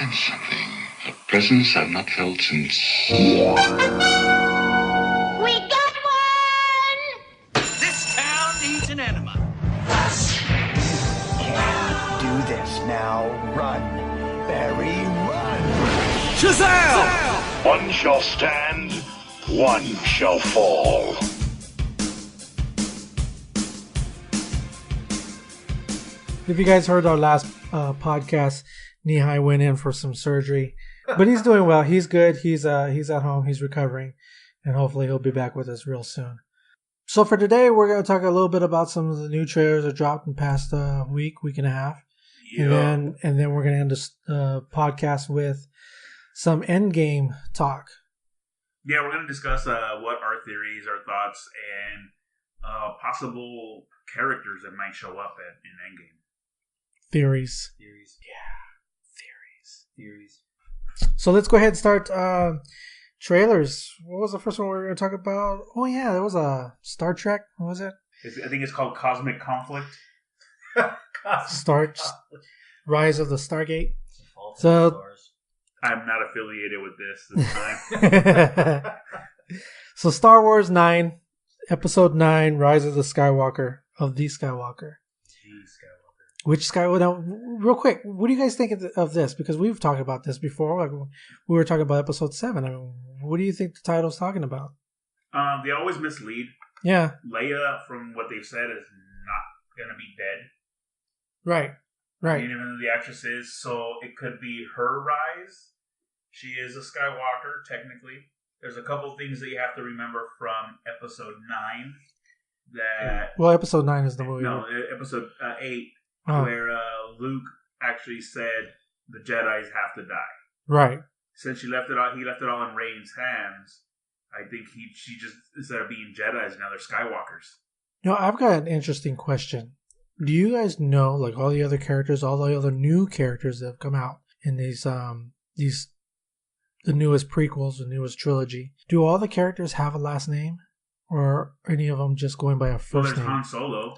sense something. A presence I've not felt since... We got one! This town needs an enema. Do this now. Run. Barry, run! Shazam! One shall stand, one shall fall. If you guys heard our last podcast, NEEHIGH went in for some surgery, but he's doing well. He's good. He's at home. He's recovering, and hopefully he'll be back with us real soon. So for today, we're going to talk a little bit about some of the new trailers that dropped in the past week and a half, and then we're going to end this podcast with some Endgame talk. Yeah, we're going to discuss what our theories, our thoughts, and possible characters that might show up in Endgame. Theories. Yeah, theories. So let's go ahead and start trailers. What was the first one we were going to talk about? Oh yeah, there was a Star Trek. What was it? I think it's called Cosmic Conflict. Rise of the Stargate. So I'm not affiliated with this time. So Star Wars 9, Episode 9, Rise of the Skywalker. Which Skywalker? Now, real quick, what do you guys think of this? Because we've talked about this before. Like, we were talking about Episode 7. I mean, what do you think the title's talking about? They always mislead. Yeah. Leia, from what they've said, is not going to be dead. Right. And even though the actress is, so it could be her rise. She is a Skywalker, technically. There's a couple things that you have to remember from Episode 9. Well, Episode 9 is the movie. No, Episode 8, where Luke actually said the Jedis have to die. Right. Since he left it all in Rey's hands, I think she just, instead of being Jedis, now they're Skywalkers. Now, I've got an interesting question. Do you guys know, like, all the other characters, all the other new characters that have come out in the newest prequels, the newest trilogy, do all the characters have a last name? Or are any of them just going by a first name? Han Solo.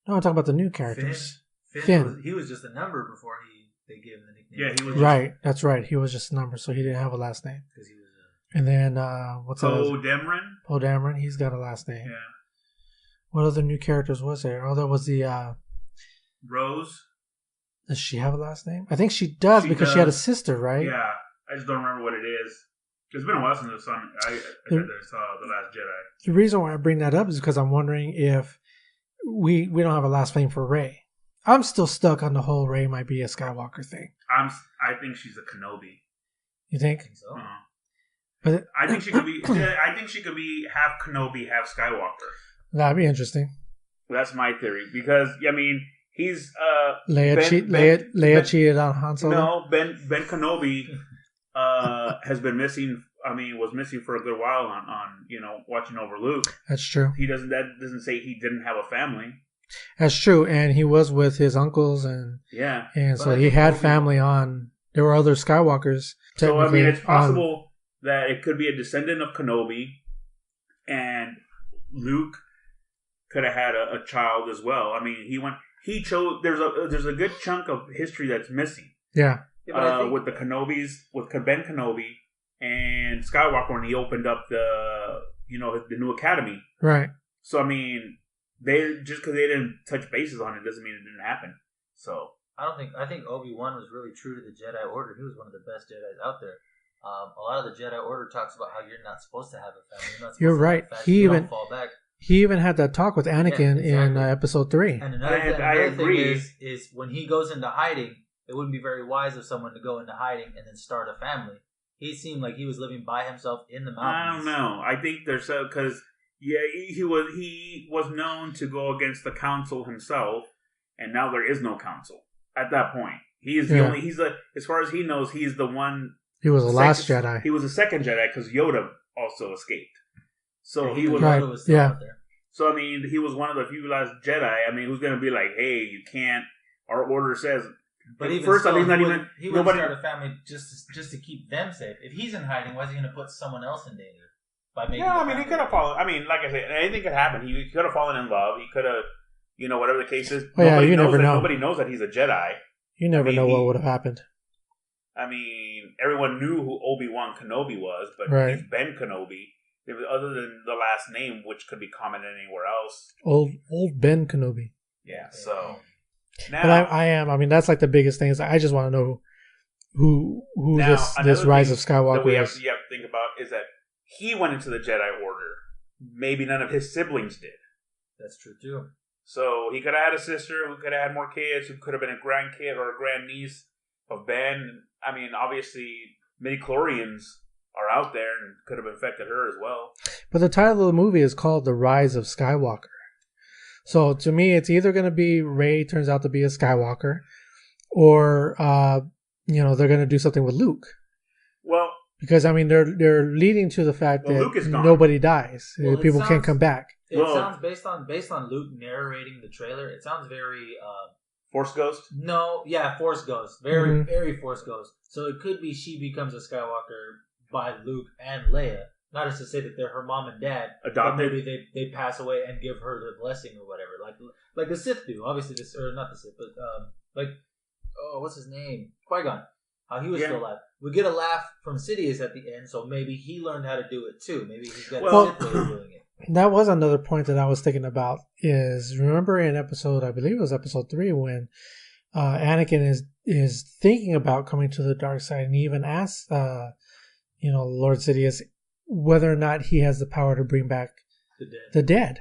No, I'm talking about the new characters. Finn. He was just a number before they gave him the nickname. Yeah, he was right. That's right. He was just a number, so he didn't have a last name. Because he was and then what's that? Poe Dameron. Poe Dameron. He's got a last name. Yeah. What other new characters was there? Oh, there was the Rose. Does she have a last name? I think she does because she had a sister, right? Yeah, I just don't remember what it is. It's been a while since I saw The Last Jedi. The reason why I bring that up is because I'm wondering if we don't have a last name for Rey. I'm still stuck on the whole Rey might be a Skywalker thing. I think she's a Kenobi. You think? I think so. But I think she could be. I think she could be half Kenobi, half Skywalker. That'd be interesting. That's my theory because I mean he's Leia cheated on Han Solo. No, Ben Kenobi has been missing. I mean, was missing for a good while on watching over Luke. That's true. That doesn't say he didn't have a family. That's true, and he was with his uncles and so he had family on. There were other Skywalkers. So I mean, it's possible that it could be a descendant of Kenobi, and Luke could have had a child as well. I mean, he chose. There's a good chunk of history that's missing. Yeah. With the Kenobis, with Ben Kenobi and Skywalker when he opened up the new academy. Right. So I mean, just because they didn't touch bases on it doesn't mean it didn't happen. So I think Obi-Wan was really true to the Jedi Order. He was one of the best Jedis out there. A lot of the Jedi Order talks about how you're not supposed to have a family. You're right. He even had that talk with Anakin in Episode 3. And another thing is when he goes into hiding, it wouldn't be very wise of someone to go into hiding and then start a family. He seemed like he was living by himself in the mountains. I don't know. I think there's because he was known to go against the council himself, and now there is no council at that point. He is the only. As far as he knows, he's the one. He was the last Jedi. He was the second Jedi because Yoda also escaped. So he was right. Out there. So I mean, he was one of the few last Jedi. I mean, who's going to be like, hey, you can't. Our order says. But even first, still, I think he wouldn't start a family just to keep them safe. If he's in hiding, why is he going to put someone else in danger? I mean, he could have fallen. I mean, like I said, anything could happen. He could have fallen in love. He could have, whatever the case is. You never know. Nobody knows that he's a Jedi. You never know what would have happened. I mean, everyone knew who Obi-Wan Kenobi was, but Right. he's Ben Kenobi. Other than the last name, which could be common anywhere else. Old Ben Kenobi. Yeah, so... Now, But I mean, that's like the biggest thing. Is I just want to know who now, this Rise of that Skywalker we is. you have to think about is that he went into the Jedi Order. Maybe none of his siblings did. That's true too. So he could have had a sister who could have had more kids, who could have been a grandkid or a grandniece of Ben. I mean, obviously, midichlorians are out there and could have infected her as well. But the title of the movie is called The Rise of Skywalker. So to me, it's either going to be Rey turns out to be a Skywalker, or they're going to do something with Luke. Well, because I mean they're leading to the fact that Luke is gone. nobody dies. Well, People can't come back. It Well- sounds based on Luke narrating the trailer. It sounds very Force Ghost? Force Ghost, very Mhm. very Force Ghost. So it could be she becomes a Skywalker by Luke and Leia. Not as to say that they're her mom and dad, but Adopted? maybe they pass away and give her their blessing or whatever, like the Sith do. Obviously, or not the Sith, but what's his name? Qui-Gon. How he was Yeah. still alive. We get a laugh from Sidious at the end, so maybe he learned how to do it too. Maybe he's got Well- a Sith way of doing it. That was another point that I was thinking about. Is remember in episode, I believe it was episode 3, when Anakin is thinking about coming to the dark side, and he even asks, Lord Sidious whether or not he has the power to bring back the dead.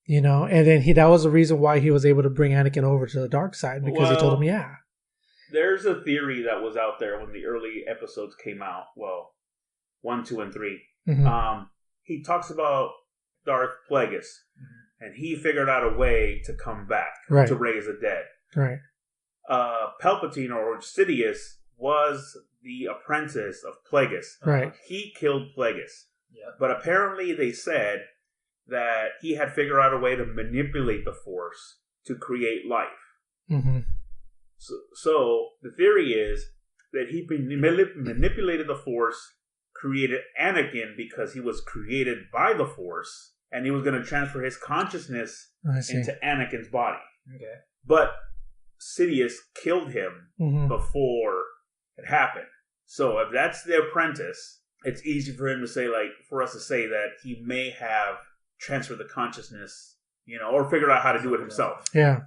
Mm-hmm. And then that was the reason why he was able to bring Anakin over to the dark side, because he told him, yeah. There's a theory that was out there when the early episodes came out. Well, 1, 2, and 3. Mhm. He talks about Darth Plagueis, and he figured out a way to come back Right. to raise the dead. Right. Palpatine or Sidious was the apprentice of Plagueis. Right. He killed Plagueis. Yep. But apparently they said that he had figured out a way to manipulate the Force to create life. Mm-hmm. So the theory is that he manipulated the Force, created Anakin because he was created by the Force, and he was going to transfer his consciousness I see. into Anakin's body. Okay. But Sidious killed him Mhm. before it happened. So if that's the apprentice, it's easy for him to say, for us to say that he may have transferred the consciousness, or figured out how to do it himself. Yeah.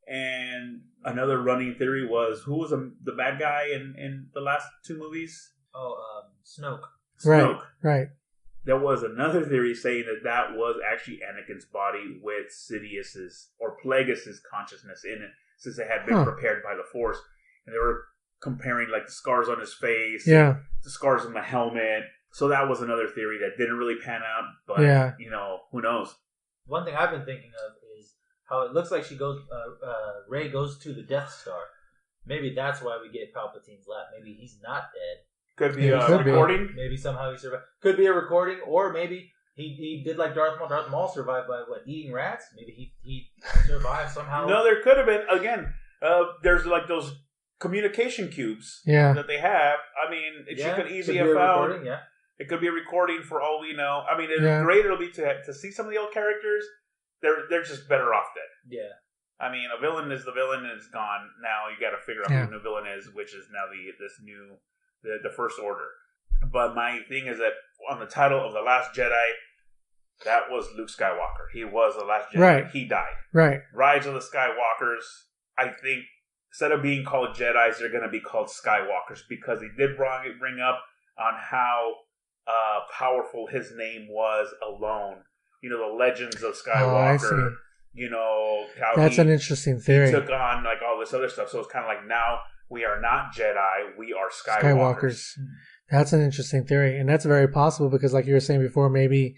And another running theory was, who was the bad guy in the last 2 movies? Snoke. Snoke. Right. There was another theory saying that was actually Anakin's body with Sidious's or Plagueis' consciousness in it, since it had been prepared by the Force. And they were comparing the scars on his face, Yeah. the scars on the helmet. So that was another theory that didn't really pan out, but Yeah. Who knows? One thing I've been thinking of is how it looks like Rey goes to the Death Star. Maybe that's why we get Palpatine's laugh. Maybe he's not dead. Could be Yeah, a could be. recording. Maybe somehow he survived. Could be a recording, or maybe he did like Darth Maul. Darth Maul survived by eating rats. Maybe he survived somehow. No, there could have been. Again, there's those communication cubes Yeah. that they have. I mean, she could easily be have a found. recording, yeah. It could be a recording for all we know. I mean, it's Yeah. great it'll be to see some of the old characters. They're just better off dead. Yeah. I mean, a villain is the villain and it's gone. Now you got to figure out who the new villain is, which is now the First Order. But my thing is that on the title of The Last Jedi, that was Luke Skywalker. He was the last Jedi. Right. He died. Right. Rise of the Skywalkers, I think, instead of being called Jedis, they're going to be called Skywalkers, because he did bring up on how powerful his name was alone. The legends of I see. Skywalker. How That's an interesting theory. he took on all this other stuff. So it's kind of now we are not Jedi, we are Skywalkers. That's an interesting theory, and that's very possible because, like you were saying before, maybe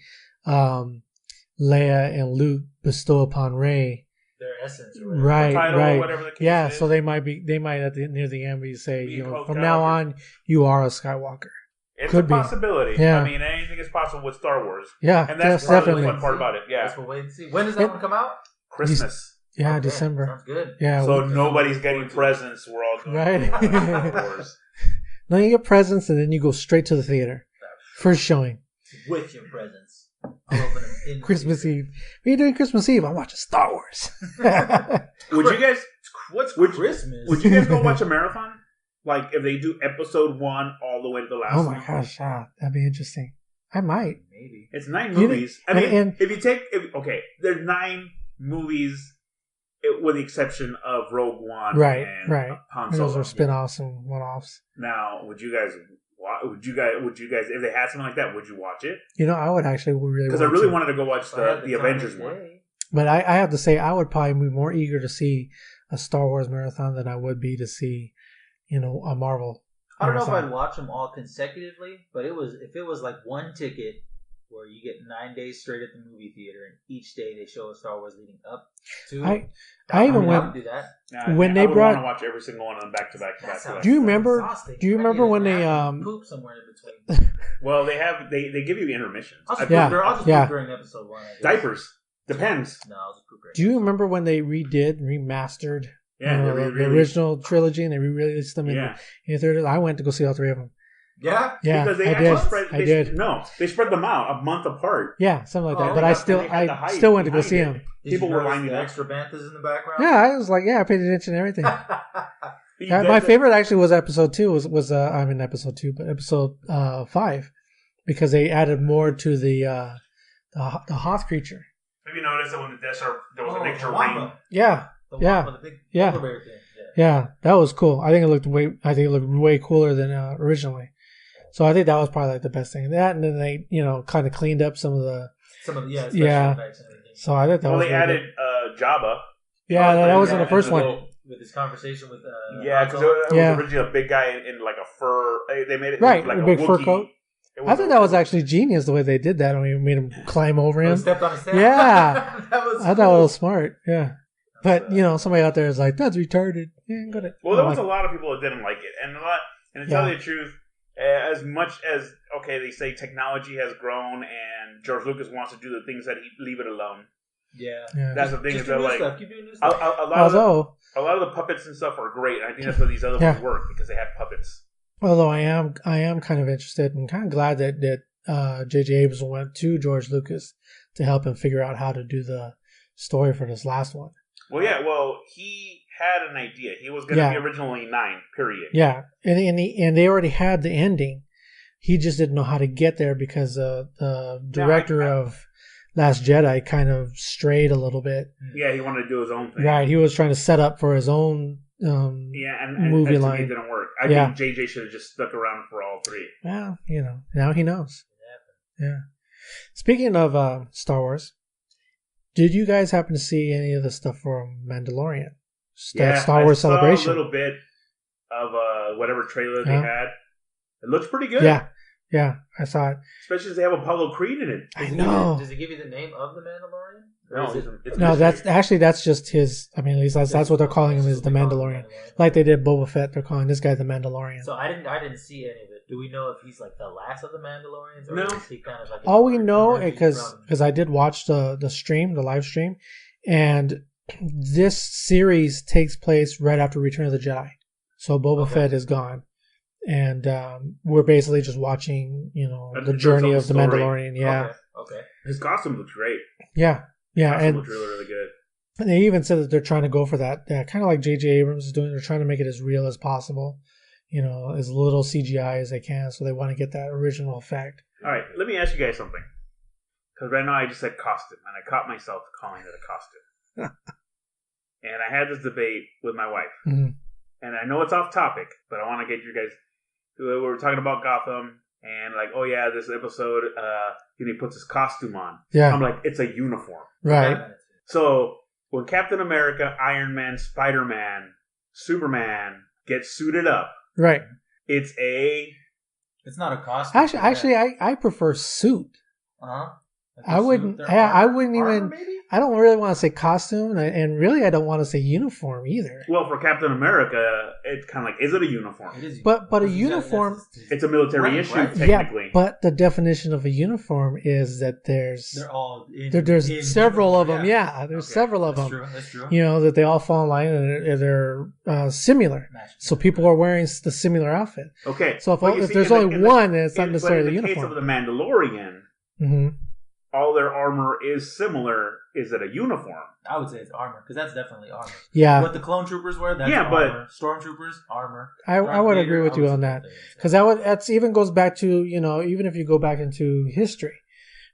Leia and Luke bestow upon Rey Their essence, or whatever. right, Title, right, whatever the case yeah. is. So they might near the end be say, Be called from now Skywalker. on you are a Skywalker. It's Could a be. possibility. Yeah. I mean, anything is possible with Star Wars. Yeah, And that's definitely. the fun part about it. Yeah. Guess we'll wait and see. When does that one come out? Christmas. Yeah, Okay, December. Sounds good. Yeah. So nobody's getting presents. We're all going Right. Star Wars. No, you get presents and then you go straight to the theater. First showing. With your presents. I'll open them in Christmas the Eve. What are you doing Christmas Eve? I'm watching Star Wars. Would you guys? What's Would- Christmas? Would you guys go watch a marathon? Like if they do episode 1 all the way to the last Oh one. my gosh, that'd be interesting. I might. Maybe. It's 9 movies. I mean, and if you take... there's 9 movies with the exception of Rogue One right, and right. Han And Solo. those are spin-offs and one-offs. Now, would you guys, if they had something like that, would you watch it? You know, I would actually really Because I really wanted to go watch the Avengers one. But I have to say, I would probably be more eager to see a Star Wars marathon than I would be to see, a Marvel I don't know marathon. if I'd watch them all consecutively, but if it was like one ticket where you get 9 days straight at the movie theater, and each day they show a Star Wars leading up to. I even went. I would do that. When they I would brought, want to watch every single one of them back to back to back. do you remember? Exhausting. Do you remember when they poop somewhere in between? Well, they give you intermissions. I'll just Yeah, poop yeah. during episode 1. I guess. Diapers depends. No, I'll just poop during. Do you remember when they remastered Yeah, the original trilogy and they re-released them in the third? I went to go see all 3 of them. Yeah, Yeah, because they I did. spread. did. No, they spread them out a month apart. Yeah, something like that. Oh, But they I got- still, and they had the hype went to go behind see it. them. People were lining the up. extra banthas in the background. Yeah, I was like, I paid attention to everything. That's My it. favorite actually was episode 2. Was episode 2, but episode 5, because they added more to the Hoth creature. Have you noticed that when the Death Star there was an extra ring? Wampa. Yeah, The yeah, Wampa, the big yeah. polar bear thing. yeah. That was cool. I think it looked way cooler than originally. So I think that was probably like the best thing. That, and then they kind of cleaned up some of the. Some of the special Yeah. effects and everything. So I thought that Well, was they really added Jabba. Yeah, that was in the Yeah, first and the one. little- With his conversation with Yeah, because Hanzo. it was Yeah. originally a big guy in like a fur. They made it Right, like a big fur Wookiee. coat. It I thought that was actually genius the way they did that. I mean, made him climb over Oh, he him. stepped on his step. Yeah. That was I thought it was smart. Yeah, but somebody out there is like, that's retarded. Yeah, go to. Well, there was a lot of people that didn't like it, and to tell you the truth, as much as they say technology has grown, and George Lucas wants to do the things that he leave it alone. Yeah. That's the thing Just is do that new like stuff. Keep doing new a stuff. lot of the puppets and stuff are great, and I think that's why these other ones work because they have puppets. Although I am kind of interested and kind of glad that J.J. Abrams went to George Lucas to help him figure out how to do the story for this last one. Well, yeah. Well, he had an idea. He was going to be originally 9. Period. Yeah, and they already had the ending. He just didn't know how to get there because the director of Last Jedi kind of strayed a little bit. Yeah, he wanted to do his own thing. Right, he was trying to set up for his own and movie to me, line. it didn't work. I think JJ should have just stuck around for all 3. Well, now he knows. Yeah. Speaking of Star Wars, did you guys happen to see any of the stuff from Mandalorian? That Star Wars Celebration. I saw a little bit of whatever trailer they had. It looks pretty good. Yeah, I saw it. Especially as they have Apollo Creed in it. I know. Does it give you the name of the Mandalorian? No, it's No, mystery. that's just his. I mean, at least that's what they're calling him, is the Mandalorian. Like they did Boba Fett, they're calling this guy the Mandalorian. So I didn't see any of it. Do we know if he's like the last of the Mandalorians, or No. is he kind of like All we know, emerging from- because I did watch the live stream, and this series takes place right after Return of the Jedi. So Boba Fett is gone, and we're basically just watching, the journey of the story. Mandalorian. Yeah, Okay. His costume looks great. yeah, Costume and looks really, really good. And they even said that they're trying to go for that, kind of like J.J. Abrams is doing. They're trying to make it as real as possible, as little CGI as they can. So they want to get that original effect. All right, let me ask you guys something. Because right now I just said costume, and I caught myself calling it a costume. And I had this debate with my wife. Mm-hmm. And I know it's off topic, but I want to get you guys... We were talking about Gotham, and like, oh yeah, this episode, he puts his costume on. Yeah. I'm like, it's a uniform. Right. So when Captain America, Iron Man, Spider-Man, Superman get suited up, Right. it's not a costume. Actually, I prefer suit. Like I wouldn't. I wouldn't even. Maybe? I don't really want to say costume, and really, I don't want to say uniform either. well, for Captain America, it's kind of like, is it a uniform? It is. But a That's- uniform. It's a military Right, issue, right. technically. Yeah, but the definition of a uniform is that there's They're all there's several of them. Yeah, there's several of That's them. true. That's true. That they all fall in line and they're similar. So people are wearing the similar outfit. Okay. So But you if see, there's in the- only in the- one, then it's not but necessarily in the case uniform. of the Mandalorian, Mm-hmm. all their armor is similar, is it a uniform? I would say it's armor, because that's definitely armor. Yeah. What the clone troopers were, that's armor. Stormtroopers, armor. I would agree with you on that. Because that's even goes back to, even if you go back into history,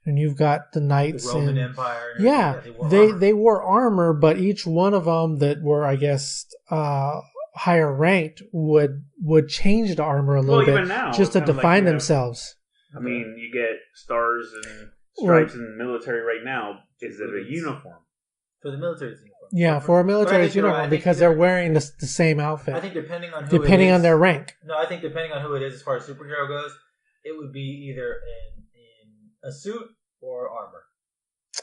and you've got the knights. The Roman Empire. Yeah. They wore armor, but each one of them that were, I guess, higher ranked would change the armor a little bit. Even now, just to define themselves. I mean, you get stars and stripes in the military right now. Is it a uniform? For the military, it's a uniform. Yeah, for a military, it's uniform because they're wearing the same outfit. I think depending on on their rank. No, I think depending on who it is, as far as superhero goes, it would be either in a suit or armor.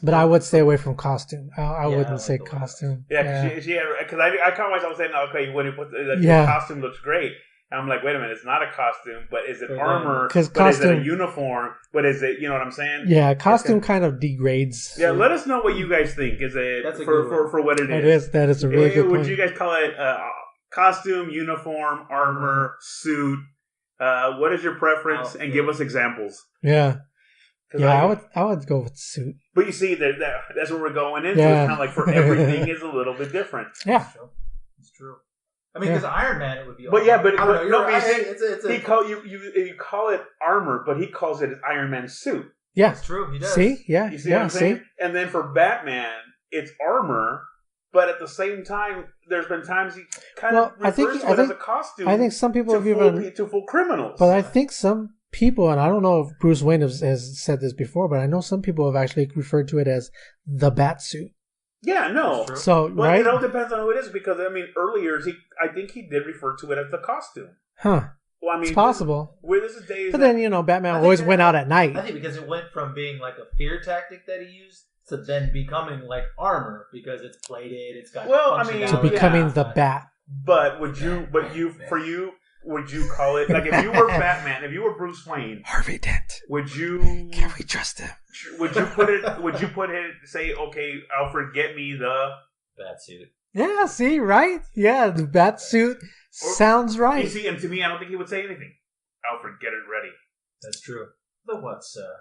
But I would stay away from costume. I wouldn't say costume. Yeah, because I caught myself saying, okay, when you put the costume looks great. And I'm like, wait a minute, it's not a costume, but is it armor? But is it a uniform? But is it, you know what I'm saying? Yeah, costume kind of degrades. Yeah, let us know what you guys think. Is it for what it is? That is a really good point. Would you guys call it costume, uniform, armor, suit? What is your preference? And give us examples. Yeah. Yeah, I would go with suit. But you see, that's where we're going into. Yeah. It's kind of like for everything is a little bit different. Yeah. It's true. I mean, because Iron Man, it would be. But yeah, but you call it armor, but he calls it Iron Man suit. Yeah, that's true. He does. See, yeah, you see what I'm saying? And then for Batman, it's armor, but at the same time, there's been times he kind of refers to it as a costume. I think some people have to fool criminals. But I think some people, and I don't know if Bruce Wayne has said this before, but I know some people have actually referred to it as the bat suit. Yeah, no. So, but right? It all depends on who it is, because I mean, earlier I think he did refer to it as the costume. Huh. Well, I mean, it's possible. This is days. But then Batman always went out at night. I think because it went from being like a fear tactic that he used to then becoming like armor because it's plated, it's got. To becoming the bat. But would you call it, like, if you were Batman, if you were Bruce Wayne, Harvey Dent? Would you? Can we trust him? Would you put it? Would you put it? Say, okay, Alfred, get me the bat suit. Yeah. See, right? Yeah, the bat suit sounds right. You see, and to me, I don't think he would say anything. Alfred, get it ready. That's true. The what, sir?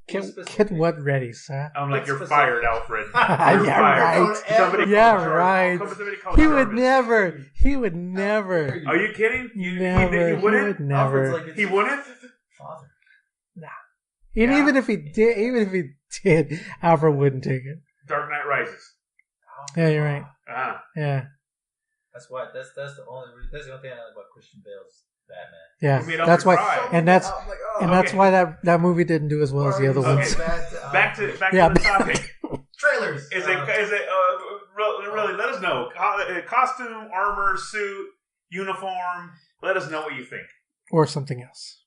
Get what ready, sir? I'm like, you're fired, Alfred. You're fired. Somebody right. He would never. Are you kidding? He wouldn't? He would never. He wouldn't? Father. Nah. Even if he did, Alfred wouldn't take it. Dark Knight Rises. Yeah, you're right. Yeah. That's why. That's the only thing I like about Christian Bale's Batman. Yeah, that's why, and that's why that movie didn't do as well as the other ones. Back to the topic. Trailers. Is it really? Let us know. Costume, armor, suit, uniform. Let us know what you think. Or something else.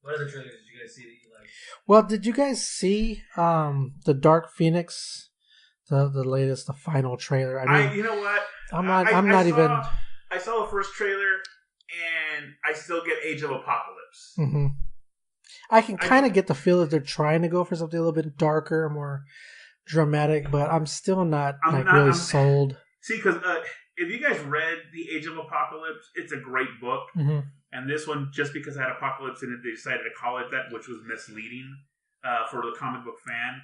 What other trailers did you guys see that you liked? Well, did you guys see the Dark Phoenix, the latest, the final trailer? I mean, you know what? I saw the first trailer. And I still get Age of Apocalypse. Mm-hmm. I can kind of get the feel that they're trying to go for something a little bit darker, more dramatic, but I'm still not really sold. See, because if you guys read The Age of Apocalypse, it's a great book. Mm-hmm. And this one, just because it had Apocalypse in it, they decided to call it that, which was misleading for the comic book fan.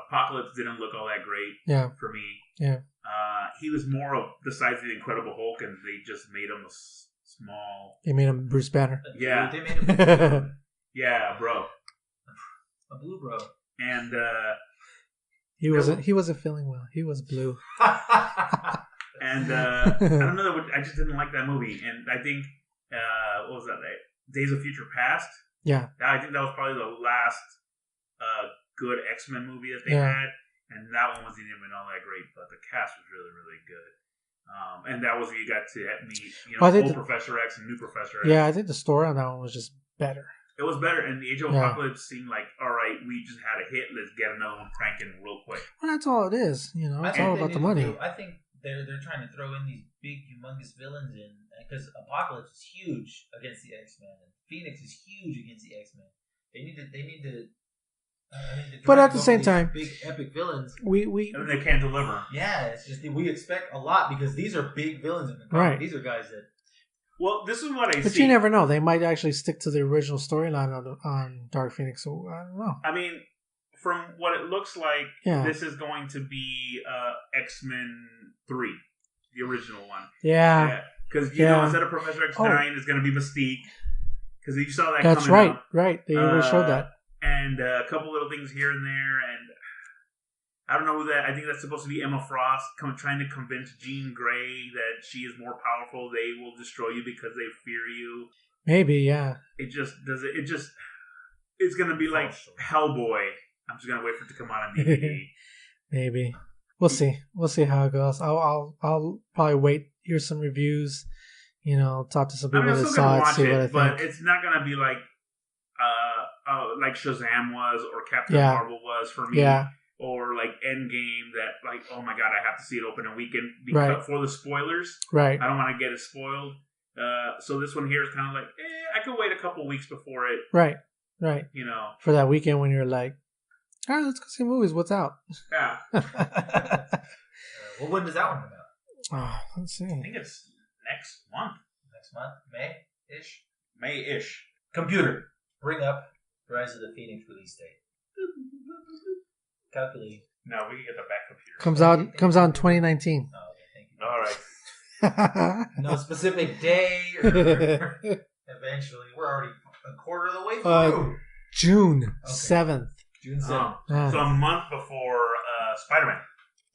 Apocalypse didn't look all that great for me. Yeah. He was more of the size of the Incredible Hulk, and they just made him small. They made him Bruce Banner. Yeah. They made him yeah, bro. A blue bro. And he wasn't feeling well. He was blue. And I don't know. I just didn't like that movie. And I think what was that? Days of Future Past. Yeah. I think that was probably the last good X-Men movie that they had. And that one wasn't even all that great, but the cast was really, really good. And that was where you got to meet, old Professor X and new Professor X. Yeah, I think the story on that one was just better. It was better, and the Age of Apocalypse seemed like, all right, we just had a hit. Let's get another one cranking real quick. Well, that's all it is. It's all about the money. I think they're trying to throw in these big, humongous villains in because Apocalypse is huge against the X-Men, and Phoenix is huge against the X-Men. They need to. But at the same time, big epic villains. And they can't deliver. Yeah, it's just we expect a lot because these are big villains in the comic. Right. These are guys that. Well, this is what I see. But you never know. They might actually stick to the original storyline on Dark Phoenix. So I don't know. I mean, from what it looks like, Yeah. this is going to be X-Men 3, the original one. Yeah. Because, you know, instead of Professor X9, it's going to be Mystique. Because you saw that That's coming right. up. Right. They already showed that. And a couple little things here and there. And I don't know who that... I think that's supposed to be Emma Frost trying to convince Jean Grey that she is more powerful. They will destroy you because they fear you. Maybe, yeah. It just does it. It just... It's going to be like Hellboy. I'm just going to wait for it to come out on DVD. Maybe. We'll see. We'll see how it goes. I'll probably wait, hear some reviews, you know, talk to some people that saw it, see what I think. But it's not going to be like Shazam was or Captain Marvel was for me. Yeah. Or like Endgame that like, oh my God, I have to see it opening weekend because for the spoilers. Right. I don't want to get it spoiled. So this one here is kind of like, I could wait a couple weeks before it. Right. Right. You know. For that weekend when you're like, all right, let's go see movies. What's out? Yeah. Well, when does that one come out? Oh, let's see. I think it's next month. Next month? May-ish? May-ish. Computer. Bring up Rise of the Phoenix release date. Calculating. No, we can get the back computer. Comes out in 2019. Oh, okay, thank you. All right. No specific day. Eventually. We're already a quarter of the way through. June 7th. June 7th. So a month before Spider-Man.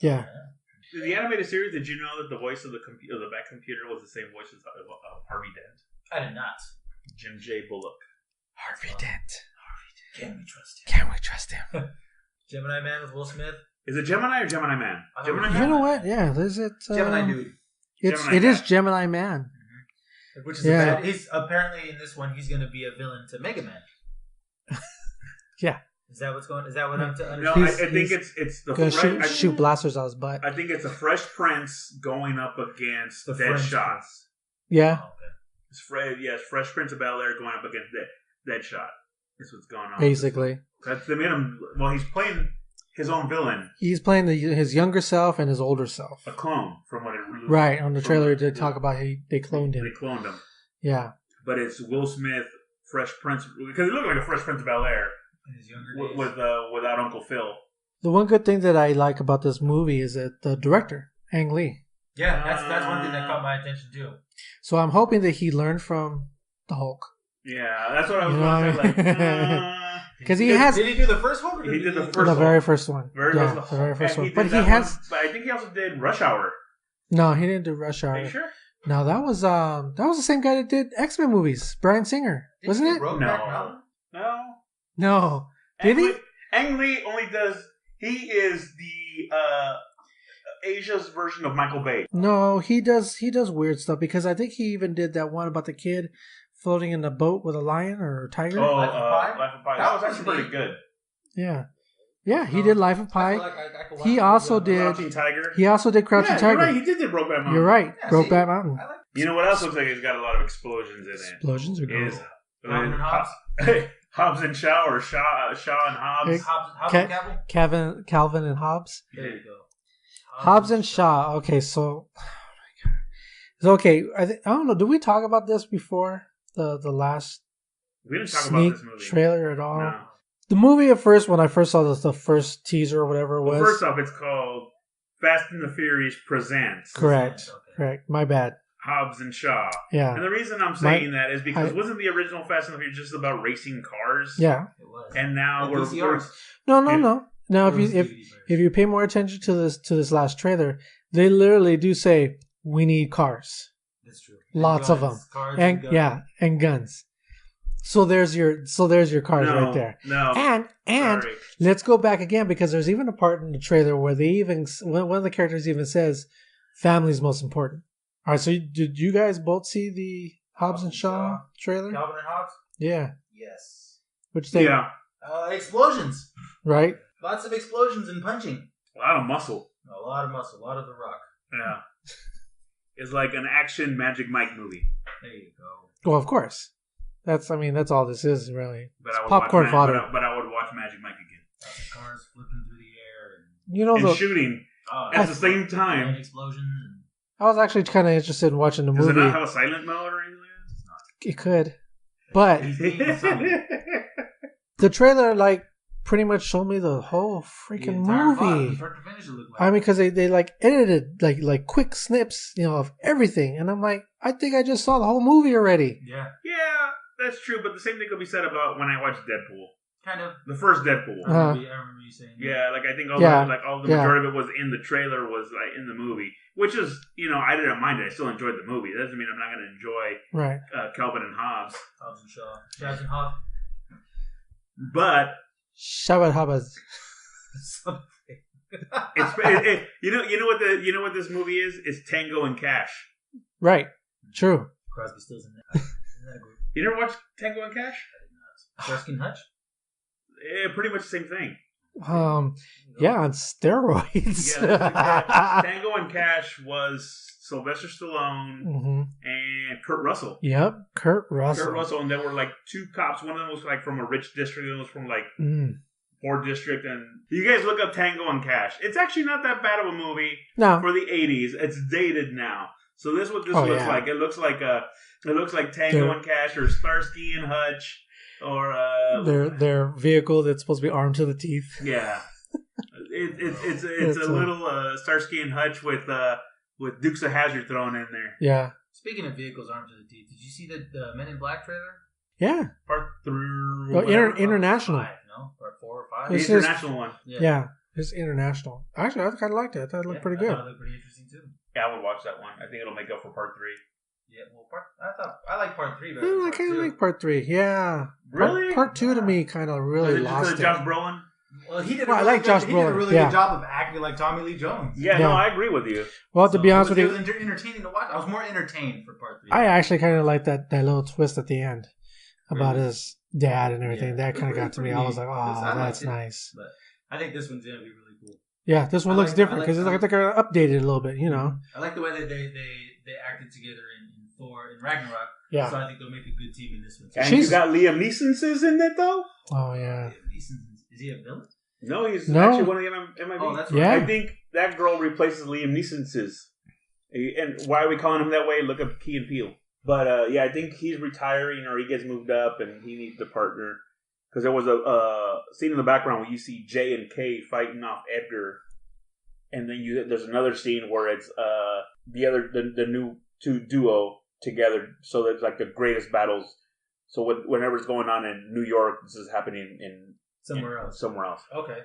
Yeah. The animated series, did you know that the voice of the back computer was the same voice as Harvey Dent? I did not. Jim J. Bullock. Harvey Dent. Can we trust him? Can we trust him? Gemini Man with Will Smith. Is it Gemini or Gemini Man? Gemini Man? You know what? Yeah, is it? Gemini Dude. It is Gemini Man. Mm-hmm. Which is bad. He's apparently in this one. He's going to be a villain to Mega Man. Yeah. Is that what's going? Is that what I'm to understand? No, I think it's the gonna shoot blasters out his butt. I think it's a Fresh Prince going up against the Deadshot. Yeah. Oh, okay. It's Fresh Prince of Bel-Air going up against Deadshot. That's what's going on. Basically. They made him. Well, he's playing his own villain. He's playing his younger self and his older self. A clone from what it really. Right on the trailer, they talk about they cloned him. They cloned him. Yeah. But it's Will Smith, Fresh Prince, because he looked like a Fresh Prince of Bel-Air. In his younger days. Without Uncle Phil. The one good thing that I like about this movie is that the director, Ang Lee. Yeah, that's one thing that caught my attention too. So I'm hoping that he learned from the Hulk. Yeah, that's what I was going to say. Like, because he has. Did he do the first one? He did the first one. The very first one. The very first one. But he has. But I think he also did Rush Hour. No, he didn't do Rush Hour. Are you sure? No, that was the same guy that did X-Men movies, Bryan Singer, wasn't it? No. Did he? Ang Lee only does. He is the Asia's version of Michael Bay. No, he does weird stuff because I think he even did that one about the kid floating in the boat with a lion or a tiger. Oh, Life of Pi. That was actually pretty good. Yeah. Yeah, he did Life of Pi. He also did Crouching Tiger. He also did Crouching Tiger. You're right. He did Brokeback Mountain. You're right. Brokeback Mountain. You know what else looks like it's got a lot of explosions in it? Explosions are good. Calvin and Hobbes. Hobbs and Shaw, or Shaw and Hobbs. Hobbs and Calvin and Hobbes. There you go. Hobbs and Shaw. Okay, so oh my God. It's okay. I don't know. Did we talk about this before? The last we didn't talk sneak about this movie. Trailer at all? No. The movie at first, when I first saw the first teaser or whatever it was. First off, it's called Fast and the Furious Presents. Correct. Correct. My bad. Hobbs and Shaw. Yeah. And the reason I'm saying that is because wasn't the original Fast and the Furious just about racing cars? Yeah. It was. And now we're No. Now, if you pay more attention to this last trailer, they literally do say we need cars. That's true. Lots of them, and guns. So there's your cars right there. No. And Sorry. let's go back again because there's even a part in the trailer where one of the characters even says, "Family's most important." All right. So did you guys both see the Hobbs and Shaw trailer? Calvin and Hobbes. Yeah. Yes. Which they explosions. Right. Lots of explosions and punching. A lot of muscle. A lot of muscle. A lot of The Rock. Yeah. It's like an action Magic Mike movie. There you go. Well, of course. That's all this is, really. But I would popcorn fodder. But I would watch Magic Mike again. Cars flipping through the air. And shooting at the same time. And explosions. I was actually kind of interested in watching the movie. Does it not have a silent mode or anything like that? It's not. It could. But the trailer, pretty much showed me the whole freaking entire plot, movie. from start to finish, it looked like. I mean, because they like edited like quick snips, of everything, and I'm like, I think I just saw the whole movie already. Yeah. Yeah, that's true, but the same thing could be said about when I watched Deadpool. Kind of. The first Deadpool. I remember you saying that. Yeah, like I think all the Yeah. majority of it was in the trailer, was like in the movie, which is, I didn't mind it. I still enjoyed the movie. That doesn't mean I'm not going to enjoy Right. Calvin and Hobbes. Hobbs and Shaw. Jazz and Hobbs. But Shabbat Habaz. you know what this movie is? It's Tango and Cash. Right. True. Crosby, Stills, and Nash. Isn't that a group? You never watched Tango and Cash? Starsky and Hutch? Pretty much the same thing. Yeah, on steroids. Yeah, Tango and Cash was Sylvester Stallone Mm-hmm. and Kurt Russell. Yep, Kurt Russell. Kurt Russell, and there were like two cops. One of them was like from a rich district, and the other was from like poor district. And you guys look up Tango and Cash. It's actually not that bad of a movie for the 80s. It's dated now. So this is what this looks like. It looks like Tango and Cash or Starsky and Hutch or their vehicle that's supposed to be armed to the teeth. Yeah, it's a little Starsky and Hutch with Dukes of Hazzard thrown in there. Yeah. Speaking of vehicles armed to the teeth, did you see the Men in Black trailer? Yeah. Part 3. Well, international. 5, no? Part 4 or 5? The international one. Yeah. It's international. Actually, I kind of liked it. I thought it looked pretty good. I thought it looked pretty interesting too. Yeah, I would watch that one. I think it'll make up for Part 3. Yeah, well, I like Part 3 better. I kind of like Part 3. Yeah. Really? Part 2 to me kind of really lost it. Josh Brolin? Well, he did. I like Josh Brolin. He did a really good job of acting like Tommy Lee Jones. Yeah, no, I agree with you. Well, to be honest with you, it was entertaining to watch. I was more entertained for Part 3. I actually kind of like that little twist at the end about his dad and everything. That kind of got to me. I was like, oh, that's nice. But I think this one's gonna be really cool. Yeah, this one looks different because it's like they're updated a little bit, I like the way that they acted together in Thor and Ragnarok. Yeah. So I think they'll make a good team in this one. And you got Liam Neeson's in it though. Oh yeah. Is he a villain? No, he's actually one of the MIB. Oh, that's right. Yeah. I think that girl replaces Liam Neeson's. And why are we calling him that way? Look up Key and Peele. But yeah, I think he's retiring or he gets moved up and he needs a partner. Because there was a scene in the background where you see J and K fighting off Edgar, and then there's another scene where it's the new two duo together. So that's like the greatest battles. So whenever it's going on in New York, this is happening in somewhere else. Okay.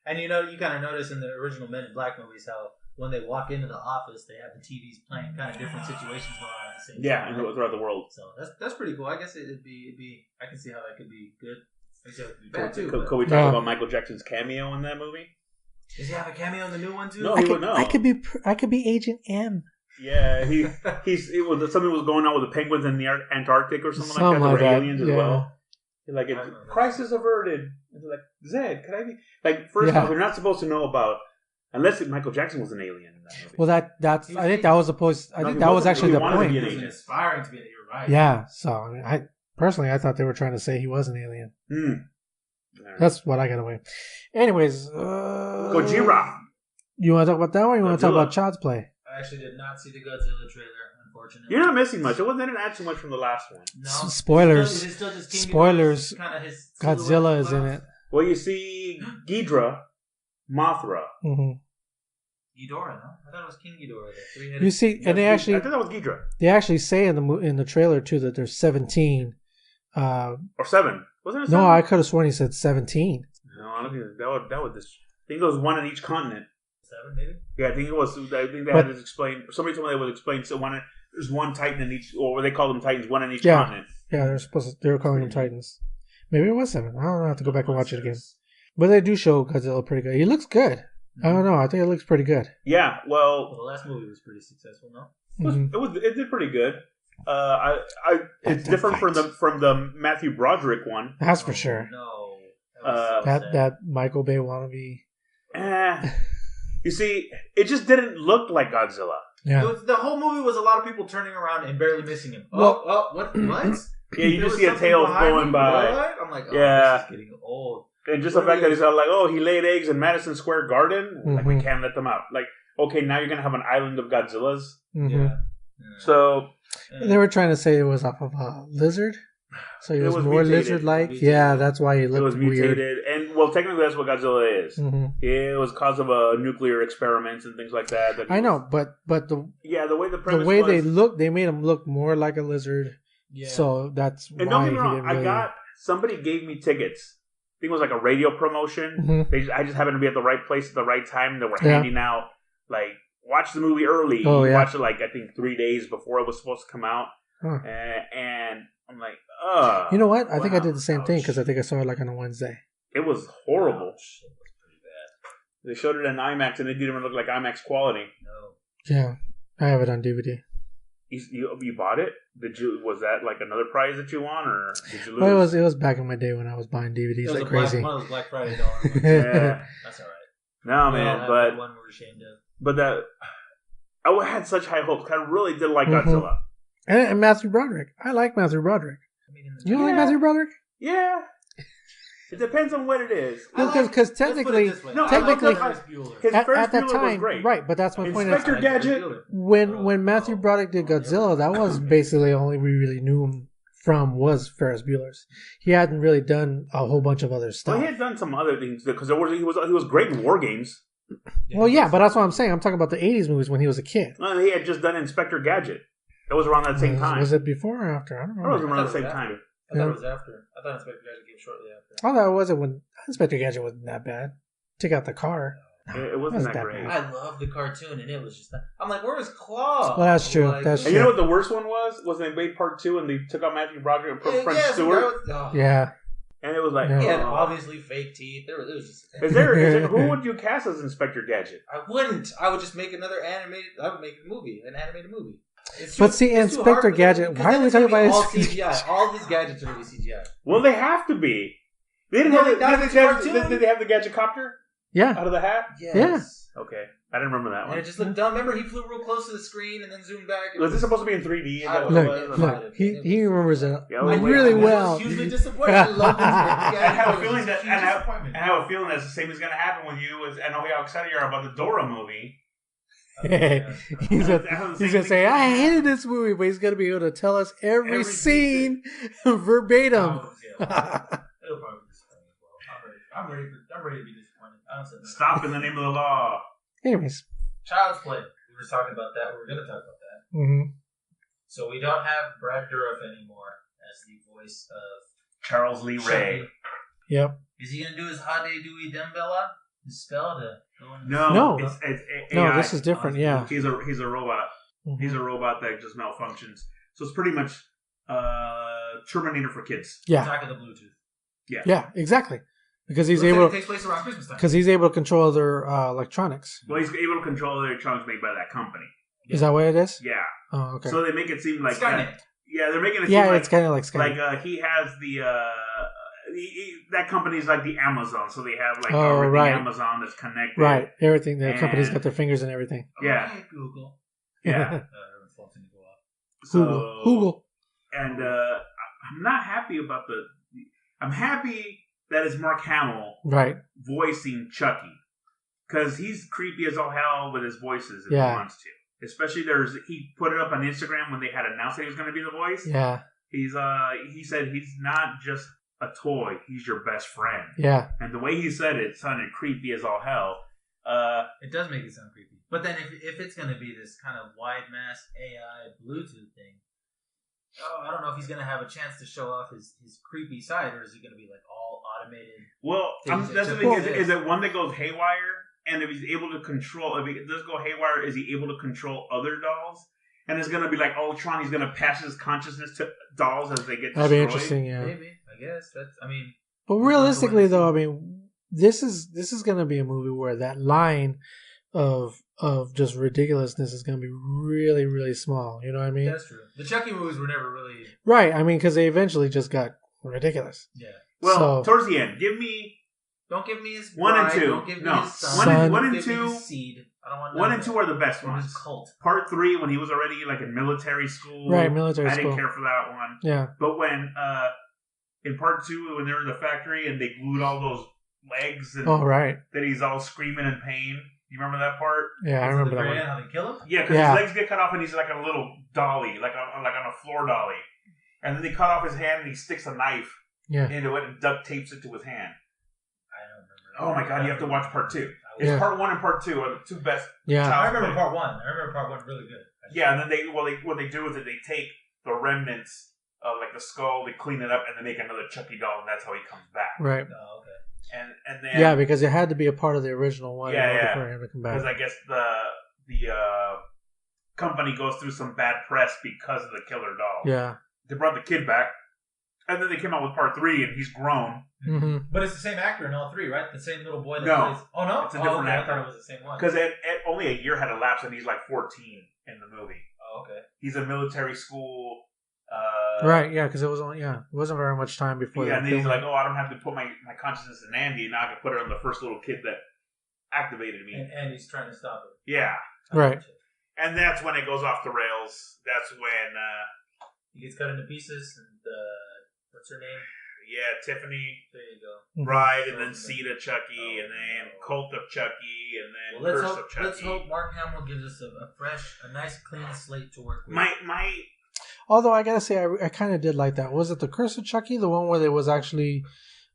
And you kind of notice in the original Men in Black movies how when they walk into the office, they have the TVs playing kind of different situations going on at the same time. Yeah, and throughout the world. So that's pretty cool. I guess it'd be. I can see how that could be good. I guess it could be bad too. Could we talk about Michael Jackson's cameo in that movie? Does he have a cameo in the new one too? No, he would know. I could be Agent M. Yeah, something was going on with the penguins in the Antarctic or something like that. There were aliens as well. Like, crisis averted. And they're like, Zed, could I be? Like, first off, they're not supposed to know about, unless Michael Jackson was an alien in that movie. Well, I think that was the point. I think that was actually the point. He was aspiring to be. You're right. Yeah. So I thought they were trying to say he was an alien. Right. That's what I got away. Anyways, Gojira. You want to talk about that one? Or you want to talk about Child's Play? I actually did not see the Godzilla trailer, unfortunately. You're not missing much. They didn't add too much from the last one. No. Spoilers. It's still just Spoilers. Godzilla is in it. Well, you see Ghidorah, Mothra. Mm-hmm. Ghidorah, no? I thought it was King Ghidorah. You see, and I thought that was Ghidorah. They actually say in the trailer too that there's 17. Or 7. Wasn't it 7? No, I could have sworn he said 17. No, I don't think that would. I think there was one in each continent. 7, maybe? Yeah, I think it was. I think they had to explain. Somebody told me they would explain. So there's one Titan in each, or they call them Titans, one in each continent. Yeah, they were calling them Titans. Maybe it was 7. I don't know. I have to go back and watch it again. But they do show Godzilla pretty good. He looks good. I don't know. I think it looks pretty good. Yeah, well, the last movie was pretty successful, no? It did pretty good. It's different from the Matthew Broderick one. That's for sure. No, that Michael Bay wannabe. You see, it just didn't look like Godzilla. Yeah. The whole movie was a lot of people turning around and barely missing him. What? Yeah, you just see a tail going by. What? I'm like, yeah, this is getting old. And just the fact that he's like, he laid eggs in Madison Square Garden. Like, we can't let them out. Like, okay, now you're gonna have an island of Godzillas. Mm-hmm. Yeah. So they were trying to say it was off of a lizard. So he It was was more mutated. lizard-like. Mutated. Yeah, that's why he It was looked weird. mutated, and well, technically that's what Godzilla is. hmm It was cause of nuclear experiments and things like that. I know, but the The way the premise way was, they look, they made him look more like a lizard. Yeah. So that's and why don't get he me wrong, didn't really. somebody gave me tickets. I think it was like a radio promotion. Mhm. I just happened to be at the right place at the right time. They were Yeah. handing out like watch the movie early. Oh, You yeah. watch it like I think 3 days before it was supposed to come out, Huh. and I'm like, You know what? I think I wow. did the same thing because I think I saw it like on a Wednesday. It was horrible. Ouch, it was pretty bad. They showed it in IMAX, and it didn't even look like IMAX quality. No. Yeah, I have it on DVD. You bought it? Was that like another prize that you won, or did you lose? Well, it was back in my day when I was buying DVDs It was like crazy. one of those Black Friday dollars. Yeah. That's all right. No, We all man, have but that one we're ashamed of. but that I had such high hopes. I really did like Mhm. Godzilla. And Matthew Broderick. I like Matthew Broderick. I mean, in the You don't like Matthew Broderick? Yeah, it depends on what it is. No, because technically, technically, His at Ferris that Bueller was time, great. right? But that's my point. Inspector Gadget. When Matthew Broderick did Godzilla, that was basically only we really knew him from was Ferris Bueller's. He hadn't really done a whole bunch of other Well, stuff. he had done some other things because he was great in War Games. Well, yeah, but that's what I'm saying. I'm talking about the '80s movies when he was a kid. He had just done Inspector Gadget. That was around that same time. Was it before or after? I don't It was know. around the same time. I thought it was after. I thought Inspector Gadget came shortly after. I thought it wasn't when Inspector Gadget wasn't that bad. Took out the car. It wasn't that great. I love the cartoon, and it was just. I'm like, where was Claw? Well, that's true. Like, That's And you know what the worst one was? Was they made part 2 and they took out Matthew Broderick and put French Stewart, Yeah. and it was like, Yeah. He had oh. obviously fake teeth. It was just. Is there who would you cast as Inspector Gadget? I wouldn't. I would just make another animated. I would make a movie, an animated movie. But see, it's too Inspector hard for them, Gadget, because why then are we it's gonna talking be about all his- CGI? All of his gadgets are going to be CGI. Well, they have to be. They didn't No, have. that was cartoon. Did they have the Gadget copter Yeah. out of the hat? Yes. Okay, I didn't remember that And one. it just looked dumb. Remember, he flew real close to the screen and then zoomed back. Was this supposed to be in 3D? Is that what it Look, was? look, he remembers it Yeah, well, really wait, well. I was hugely disappointed. I love Inspector Gadget. I have a It was feeling that, huge disappointment. I have a feeling that's the same is going to happen with you. I know how excited you are about the Dora movie. he's gonna say, I hated this movie, but he's gonna be able to tell us every scene verbatim. It'll probably be disappointing as well. I'm ready to be disappointed. I don't say that. Stop in the name of the law. Anyways, Child's Play. We were talking about that. We were going to talk about that. mm-hmm. So we don't have Brad Dourif anymore as the voice of Charles Lee Ray. Chucky. Yep. Is he going to do his Hade Dewey Dembella? His spell to go in? No, No. it's No, AI. this is different. Yeah. He's a robot. Mhm. He's a robot that just malfunctions. So it's pretty much Terminator for kids. Yeah. Attack of the Bluetooth. Yeah. Exactly. Because he's Looks like able. it takes place around Christmas time. Because he's able to control their electronics. Well, he's able to control the electronics made by that company. Is that what it is? Yeah. Oh, okay. So they make it seem like Skynet. yeah, they're making it seem Yeah, like it's kind of like Skynet. like he has the that company's like the Amazon, so they have like Oh, everything right. Amazon that's connected. Right. Everything. The And- company's got their fingers and everything. Yeah. Okay, Google. Yeah. Everyone's phone's going to go off. So Google. and I'm not happy about I'm happy that it's Mark Hamill Right. voicing Chucky because he's creepy as all hell with his voices if Yeah. he wants to. Especially he put it up on Instagram when they had announced that he was going to be the voice. Yeah. He said he's not just a toy; he's your best friend. Yeah. And the way he said it sounded creepy as all hell. It does make it sound creepy. But then if it's going to be this kind of wide mass AI Bluetooth thing, I don't know if he's going to have a chance to show off his creepy side, or is he going to be like all automated? Well, Things that's the that thing. just Is it one that goes haywire? And if he's able to control, if it does go haywire, is he able to control other dolls? And it's going to be like Ultron. He's going to pass his consciousness to dolls as they get destroyed. That'd be interesting. Yeah. Maybe. I guess. But realistically, though, I mean, this is going to be a movie where that line of just ridiculousness is going to be really, really small. You know what I mean? That's true. The Chucky movies were never really... Right. I mean, because they eventually just got ridiculous. Yeah. Well, So- towards the end, give me Don't give me his 1 and bride, 2. Don't give me No. his son. Son. One Don't and give me 2. his seed. I don't want 1 none and of 2 that. are the best Or ones. his cult. Part 3, when he was already like in military school. Right, military I didn't school. care for that one. Yeah. But when in part 2, when they were in the factory and they glued all those legs and Oh, right. that he's all screaming in pain. You remember that part? Yeah, I remember that Very one. end, how they kill him? Yeah, because Yeah. his legs get cut off and he's like a little dolly, like on a floor dolly. and then they cut off his hand and he sticks a knife into it and duct tapes it to his hand. I don't remember. Oh my god, you have to watch part 2. It's part 1 and part 2 are the two best. Yeah, I remember part 1. I remember part 1 really good. Yeah, and then what they do is that they take the remnants of like the skull, they clean it up, and they make another Chucky doll, and that's how he comes back. Right. Oh, okay. And then because it had to be a part of the original one in order for him to come back. Because I guess the company goes through some bad press because of the killer doll. Yeah. They brought the kid back, and then they came out with part 3, and he's grown. Mm-hmm. But it's the same actor in all 3, right? The same little boy that plays. Oh no, it's a different actor. I thought it was the same one. Because only a year had elapsed, and he's like 14 in the movie. Oh, okay. He's a military school. Right, yeah, because it wasn't very much time before. Yeah, and then he's like, I don't have to put my consciousness in Andy, now I can put it on the first little kid that activated me. And he's trying to stop it. Yeah. Right. And that's when it goes off the rails. That's when he gets cut into pieces, and what's her name? Yeah, Tiffany. There you go. Bride, and then Seed of Chucky, and then Cult of Chucky, and then Curse of Chucky. Let's hope Mark Hamill gives us a nice, clean slate to work with. Although I gotta say, I kind of did like that. Was it the Curse of Chucky, the one where there was actually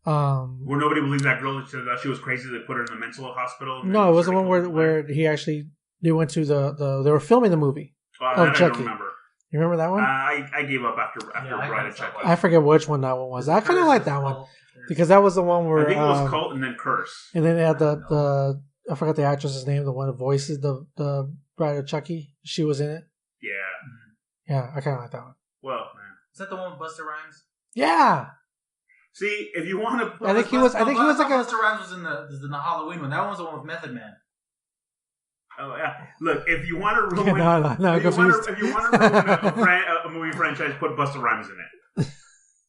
where nobody believed that girl that she was crazy? They put her in the mental hospital. No, it was the one where he actually they went to they were filming the movie of Chucky. I don't remember. You remember that one? I gave up after Bride of Chucky. I forget which one that one was. I kind of like that one because that was the one where I think it was Cult and then Curse. And then they had the I forgot the actress's name, the one that voices the Bride of Chucky. She was in it. Yeah. Yeah, I kind of like that one. Well, man. Is that the one with Busta Rhymes? Yeah. See, if you want to, I think he was like Busta Rhymes was in the Halloween one. That one was the one with Method Man. Oh yeah. Look, if you want to ruin, if you want to ruin a movie franchise, put Busta Rhymes in it.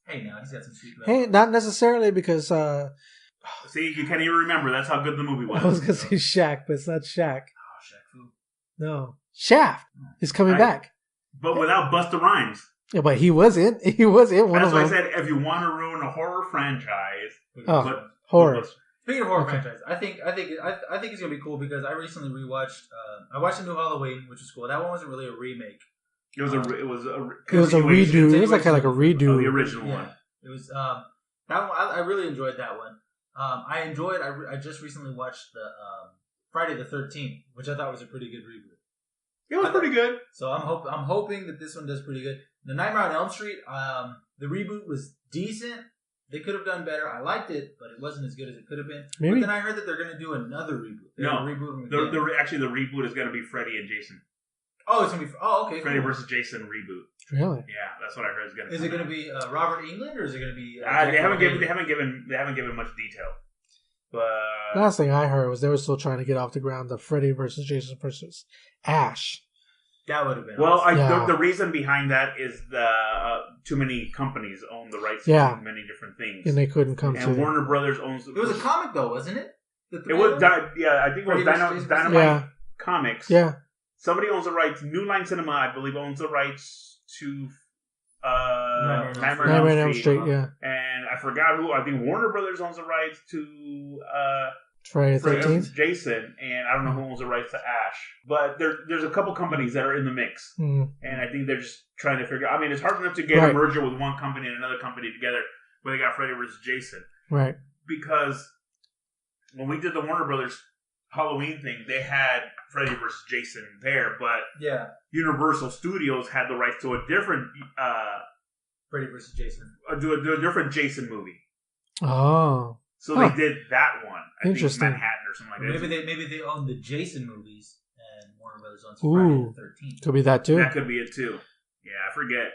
Hey, now he's got some sweet. Hey, not necessarily because. See, you can't even remember. That's how good the movie was. I was gonna say Shaq, but it's not Shaq. Oh, Shaq Fu. No, Shaft is coming back. But without Busta Rhymes. Yeah, but he was in. He was in one of them. That's why I said if you want to ruin a horror franchise, horror. Speaking of horror franchise, I think it's gonna be cool because I recently rewatched. I watched the new Halloween, which was cool. That one wasn't really a remake. It was a redo. It was like a redo of the original one. It was that one. I really enjoyed that one. I just recently watched the Friday the 13th, which I thought was a pretty good reboot. It was pretty good. So I'm hoping that this one does pretty good. The Nightmare on Elm Street, the reboot was decent. They could have done better. I liked it, but it wasn't as good as it could have been. Maybe. But then I heard that they're going to do another reboot. Actually, the reboot is going to be Freddy and Jason. Oh, it's going to be. Oh, okay. Freddy versus Jason reboot. Really? Yeah, that's what I heard. Is it going to be Robert Englund or is it going to be? They haven't given much detail. But last thing I heard was they were still trying to get off the ground the Freddy versus Jason versus Ash. That would have been. Well, awesome. The reason behind that is the too many companies own the rights to many different things, and they couldn't come to. And Warner Brothers owns. It was a comic though, wasn't it? It was. I think it was Dynamite Comics. Yeah. Somebody owns the rights. New Line Cinema, I believe, owns the rights to Nightmare on Elm Street. Yeah. And I forgot who. I think Warner Brothers owns the rights to Friday the 13th? Jason, and I don't know who owns the rights to Ash. But there's a couple companies that are in the mix. Mm. And I think they're just trying to figure out. I mean, it's hard enough to get a merger with one company and another company together where they got Freddy versus Jason. Right. Because when we did the Warner Brothers Halloween thing, they had Freddy versus Jason there, but Universal Studios had the rights to a different Freddy versus Jason. Do a different Jason movie. Oh. So they did that one. I Interesting. think Manhattan or something like that. Maybe they own the Jason movies and Warner Brothers owns Friday the 13th. Could be that too. That could be it too. Yeah, I forget.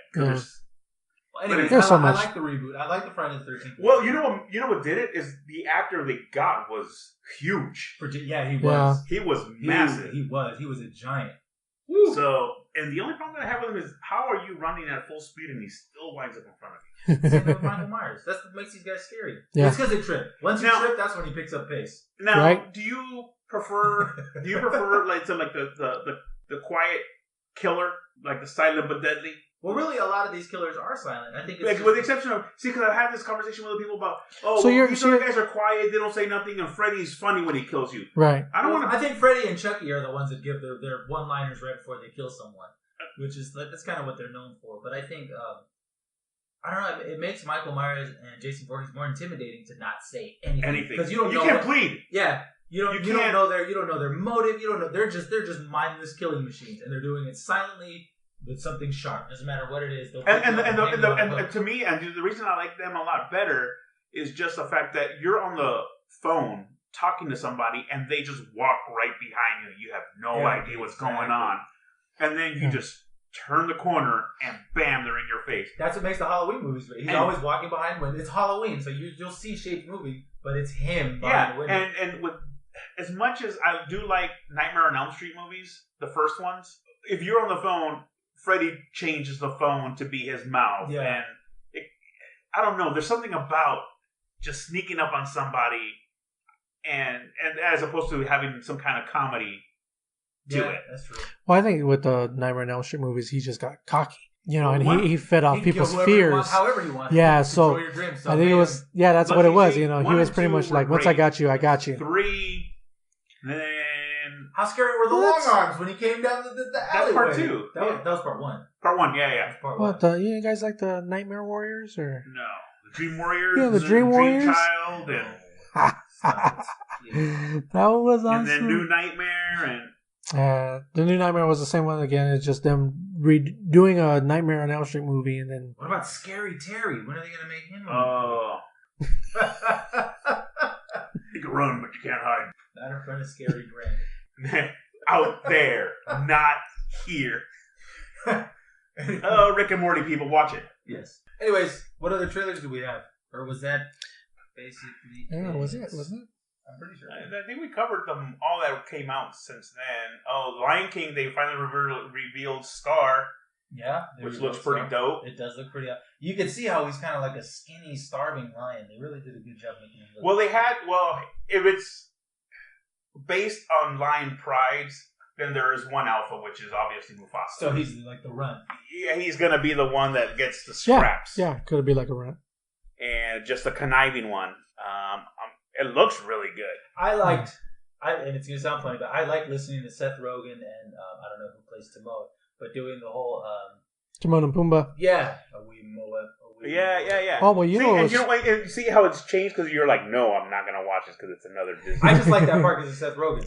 Anyways, I like the reboot. I like the Friday the 13th. Well, you know what did it is the actor they got was huge. He was. He was massive. He was a giant. Woo. So, and the only problem that I have with him is how are you running at full speed and he still winds up in front of you? Same with Michael Myers. That's what makes these guys scary. Yeah. It's because they trip. Once you trip, that's when he picks up pace. Now, do you prefer like the quiet killer, like the silent but deadly? Well, really, a lot of these killers are silent. I think, with the exception of because I've had this conversation with other people about these other guys are quiet, they don't say nothing, and Freddy's funny when he kills you. Right. I think Freddy and Chucky are the ones that give their one-liners right before they kill someone, which is that's kind of what they're known for. But I think I don't know. It makes Michael Myers and Jason Voorhees more intimidating to not say anything because you can't plead. Yeah, you don't know their motive. You don't know they're just mindless killing machines, and they're doing it silently with something sharp. Doesn't matter what it is. And to me, and the reason I like them a lot better is just the fact that you're on the phone talking to somebody, and they just walk right behind you. You have no idea what's going on, and then you just turn the corner, and bam, they're in your face. That's what makes the Halloween movies. He's always walking behind when it's Halloween, so you'll see shapes moving, but it's him behind the window. And with as much as I do like Nightmare on Elm Street movies, the first ones, if you're on the phone, Freddy changes the phone to be his mouth, and I don't know. There's something about just sneaking up on somebody, and as opposed to having some kind of comedy. To it. That's true. Well, I think with the Nightmare on Elm Street movies, he just got cocky, and he fed off people's fears. However he wants. Yeah, so I think it was. Yeah, that's what it was. He was pretty much like, once I got you, I got you. 3, then how scary were the long arms when he came down the alleyway? That's part 2. That was part 1. Part 1, yeah. What? You guys like the Nightmare Warriors or no? The Dream Warriors. Yeah, the Dream Warriors. Child and that was awesome. And then New Nightmare and. The New Nightmare was the same one again. It's just them doing a Nightmare on Elm Street movie, and then. What about Scary Terry? When are they going to make him? Oh. You can run, but you can't hide. Not in front of Scary Brandon. Out there, not here. Oh, Rick and Morty people, watch it. Yes. Anyways, what other trailers do we have? Or was that basically? Yeah, was it? I'm pretty sure. I think we covered them all that came out since then. Oh, Lion King, they finally revealed Scar. Yeah. Which looks pretty dope. It does look pretty. You can see how he's kind of like a skinny, starving lion. They really did a good job making him look. If it's based on lion prides, then there is one alpha, which is obviously Mufasa. So he's like the runt. Yeah, he's going to be the one that gets the scraps. Yeah, could be like a runt. And just a conniving one. It looks really good. And it's going to sound funny, but I like listening to Seth Rogen and I don't know who plays Timon, but doing the whole Timon and Pumbaa. Yeah. Yeah. Oh, well, and see how it's changed because you're like, no, I'm not going to watch this because it's another Disney. I just like that part because it's Seth Rogen.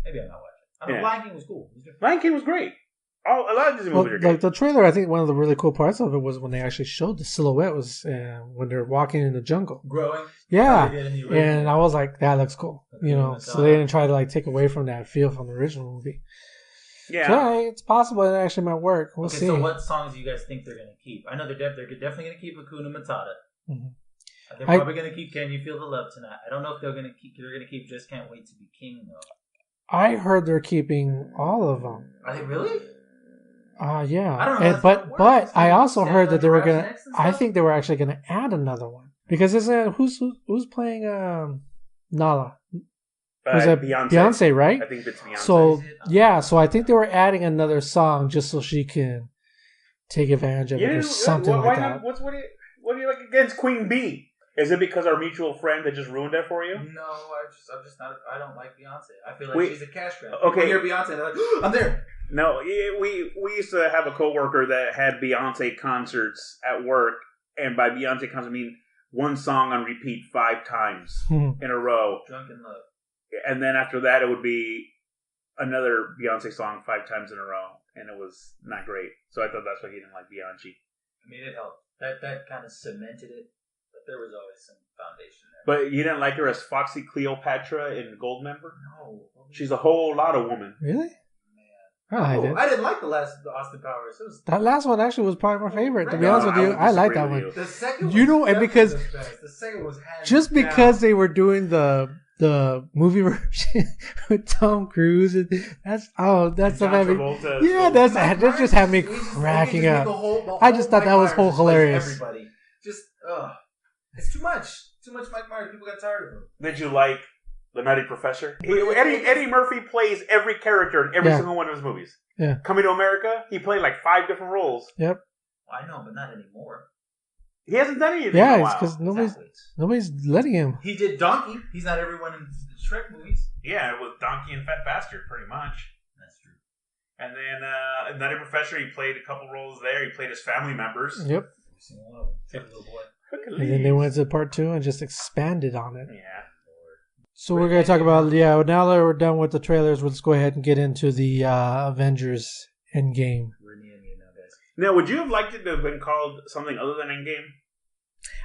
Maybe I'm not watching. Lion King was cool. Lion King was great. A lot of Disney movies are good. Like the trailer, I think one of the really cool parts of it was when they actually showed the silhouette was when they're walking in the jungle. Growing? Yeah. And I was like, that looks cool. So they didn't try to take away from that feel from the original movie. Yeah. So, it's possible it actually might work. We'll see. So what songs do you guys think they're going to keep? I know they're definitely going to keep Hakuna Matata. Mm-hmm. They're probably going to keep Can You Feel the Love Tonight. I don't know if they're going to keep Just Can't Wait to Be King, though. I heard they're keeping all of them. Are they really? Yeah. I don't know. But I also heard that they were gonna. I think they were actually gonna add another one because who's playing Nala? Was it Beyonce? Right? I think it's Beyonce. So so I think they were adding another song just so she can take advantage of it or something like that. What do you like against Queen Bee? Is it because our mutual friend that just ruined that for you? No, I'm just not. I don't like Beyonce. I feel like she's a cash grab. Okay, you hear Beyonce, they're like, I'm there. No, we used to have a coworker that had Beyonce concerts at work, and by Beyonce concert I mean one song on repeat 5 times in a row. Drunk in Love. And then after that, it would be another Beyonce song 5 times in a row, and it was not great. So I thought that's why he didn't like Beyonce. I mean, it helped. That kind of cemented it, but there was always some foundation there. But you didn't like her as Foxy Cleopatra in Goldmember? No. She's a whole lot of woman. Really? I didn't like the Austin Powers. That last one actually was probably my favorite. To be honest with you, I like that one. The second, and because the second was just because they were doing the movie version with Tom Cruise, and that's that just had me cracking up. I just thought that was whole hilarious. Everybody, it's too much Mike Myers. People got tired of him. Did you like The Nutty Professor? Eddie Murphy plays every character in every single one of his movies. Yeah. Coming to America, he played 5 different roles. Yep. I know, but not anymore. He hasn't done anything. Yeah, it's because nobody's letting him. He did Donkey. He's not everyone in the Shrek movies. Yeah, it was Donkey and Fat Bastard, pretty much. That's true. And then Nutty Professor, he played a couple roles there. He played his family members. Yep. single one of them. Except the little boy. And then they went to part 2 and just expanded on it. Yeah. So we're going to talk about, now that we're done with the trailers, let's go ahead and get into the Avengers Endgame. We're in the Endgame now, guys. Now, would you have liked it to have been called something other than Endgame?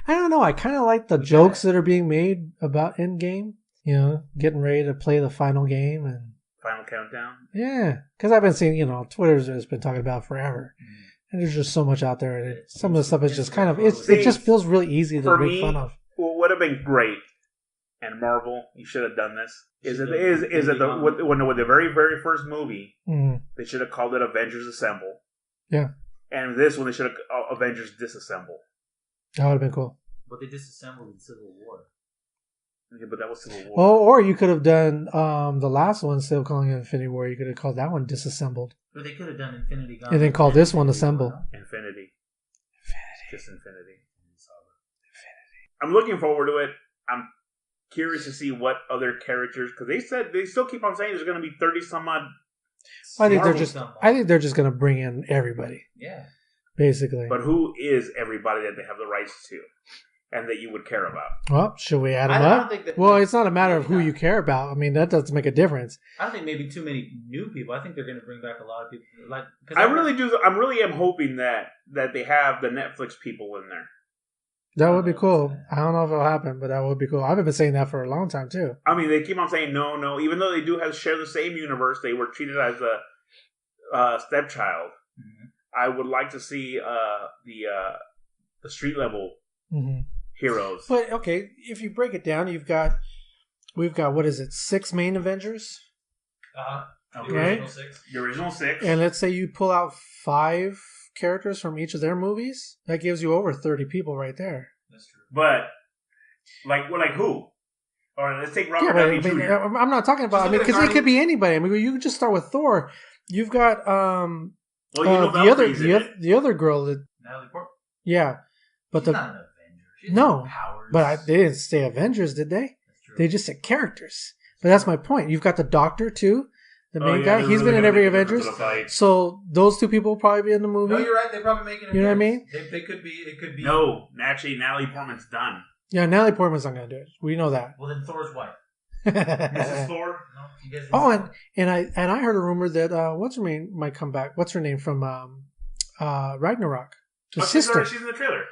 I don't know. I kind of like the jokes that are being made about Endgame. You know, getting ready to play the final game and Final Countdown? yeah, because I've been seeing, Twitter's has been talking about it forever, and there's just so much out there, and some of the stuff is just kind of it just feels really easy to make fun of. What would have been great, and Marvel, you should have done this. Is it with the very very first movie, they should have called it Avengers Assemble. Yeah, and this one they should have Avengers Disassemble. That would have been cool. But they disassembled in Civil War. Yeah, but that was Civil War. Oh, or you could have done the last one, still calling it Infinity War. You could have called that one Disassembled. Or they could have done Infinity Gauntlet. And then called this one Assemble. Infinity. Just Infinity. I'm looking forward to it. I'm curious to see what other characters, because they still keep on saying there's going to be 30 some odd. I think they're just going to bring in everybody. Yeah. Basically. But who is everybody that they have the rights to and that you would care about? Well, should we add them up? Well, it's not a matter of who you care about. I mean, that doesn't make a difference. I don't think maybe too many new people. I think they're going to bring back a lot of people. I really do. I really am hoping that they have the Netflix people in there. That would be cool. I don't know if it'll happen, but that would be cool. I've been saying that for a long time, too. I mean, they keep on saying no. Even though they do share the same universe, they were treated as a stepchild. Mm-hmm. I would like to see the street level heroes. But okay, if you break it down, we've got what is it? 6 main Avengers. Okay. The original six. And let's say you pull out 5 characters from each of their movies. That gives you over 30 people right there. That's true. But like who? Or let's take Robert Downey Jr. I'm not talking about. Because it could be anybody. I mean, you could just start with Thor. You've got the other girl that Natalie Portman. Yeah, but She's not an Avenger. No, but they didn't say Avengers, did they? That's true. They just said characters. But that's my point. You've got the Doctor too, the main guy. He's been in every Avengers. So those 2 people will probably be in the movie. No, you're right. They probably make it. You know what I mean? They could be. It could be. No, actually, Natalie Portman's done. Yeah, Natalie Portman's not going to do it. We know that. Well, then Thor's wife. Mrs. Thor. No, you guys and I heard a rumor that what's her name might come back. What's her name from Ragnarok? The sister. She's in the trailer.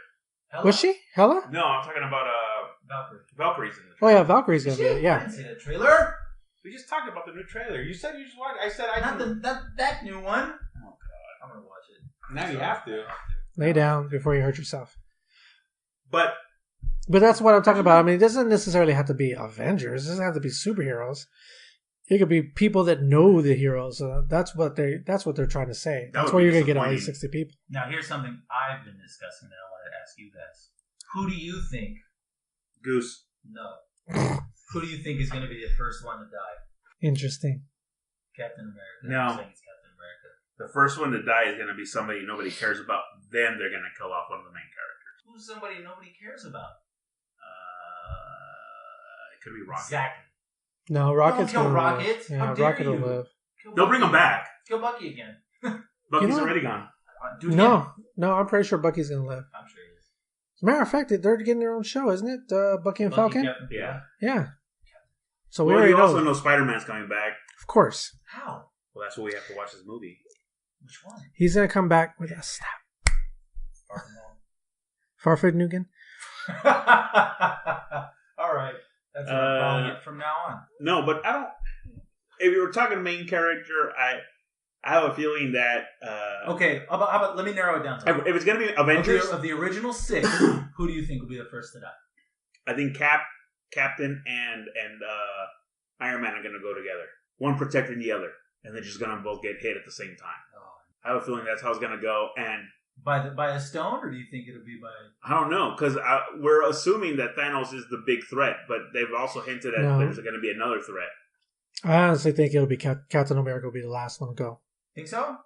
Hela? Was she Hela? No, I'm talking about Valkyrie. Valkyrie's in the trailer. Oh yeah, Valkyrie's gonna be it. I Yeah. didn't see that trailer. We just talked about the new trailer. You said you just watched. I said Not that new one. Oh god, I'm gonna watch it. Now you have to. Lay down before you hurt yourself. But that's what I'm talking about. I mean, it doesn't necessarily have to be Avengers. It doesn't have to be superheroes. It could be people that know the heroes. That's what they're trying to say. That's why you're gonna get at least 60 people. Now, here's something I've been discussing that I wanted to ask you guys. Who do you think? Goose. No. Who do you think is going to be the first one to die? Interesting. Captain America. No. I'm saying it's Captain America. The first one to die is going to be somebody nobody cares about. Then they're going to kill off one of the main characters. Who's somebody nobody cares about? It could be Rocket. Exactly. No, Rocket's Don't kill gonna Rocket. live. Yeah, How dare Rocket will you? live. They'll bring him back. Kill Bucky again. Bucky's already gone. Do it No, again. no, I'm pretty sure Bucky's gonna live. I'm sure he is. As a matter of fact, they're getting their own show, isn't it? Bucky and Falcon. Yeah. Yeah. So we Well, already you know. also know Spider-Man's coming back. Of course, How? Well, that's what we have to watch this movie. Which one? he's gonna come back with a snap. Farfig Nugan. All right. That's what I'm calling it from now on. No, but I don't. If you were talking main character, I have a feeling that. Okay, how about let me narrow it down. If it's going to be Avengers. Of the original 6, who do you think will be the first to die? I think Captain and Iron Man are going to go together. One protecting the other. And they're just going to both get hit at the same time. I have a feeling that's how it's going to go. And by a stone, or do you think it'll be by... I don't know, because we're assuming that Thanos is the big threat, but they've also hinted at there's going to be another threat. I honestly think it'll be Captain America will be the last one to go. Think so?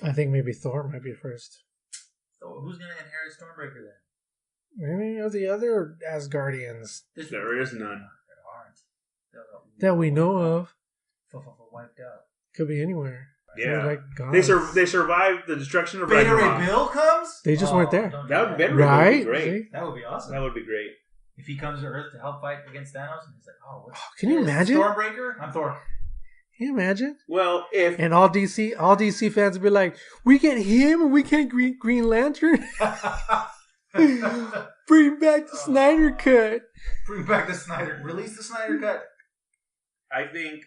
I think maybe Thor might be first. So who's going to inherit Stormbreaker then? Any of the other Asgardians There is none. There aren't. that we know of. Wiped out. Could be anywhere. Yeah. Like, God. They survived the destruction of Beta Ray Ragnarok. Bill comes? They just weren't there. don't do That would Beta Ray Bill would Right? be great. See? That would be awesome. That would be great. If he comes to Earth to help fight against Thanos, and he's like, "Oh, what's Can you this? imagine? Stormbreaker? I'm Thor." Can you imagine? Well, if And all DC fans would be like, we get him and we get Green Lantern. Bring back the Snyder Cut. Bring back the Snyder. Release the Snyder Cut. I think,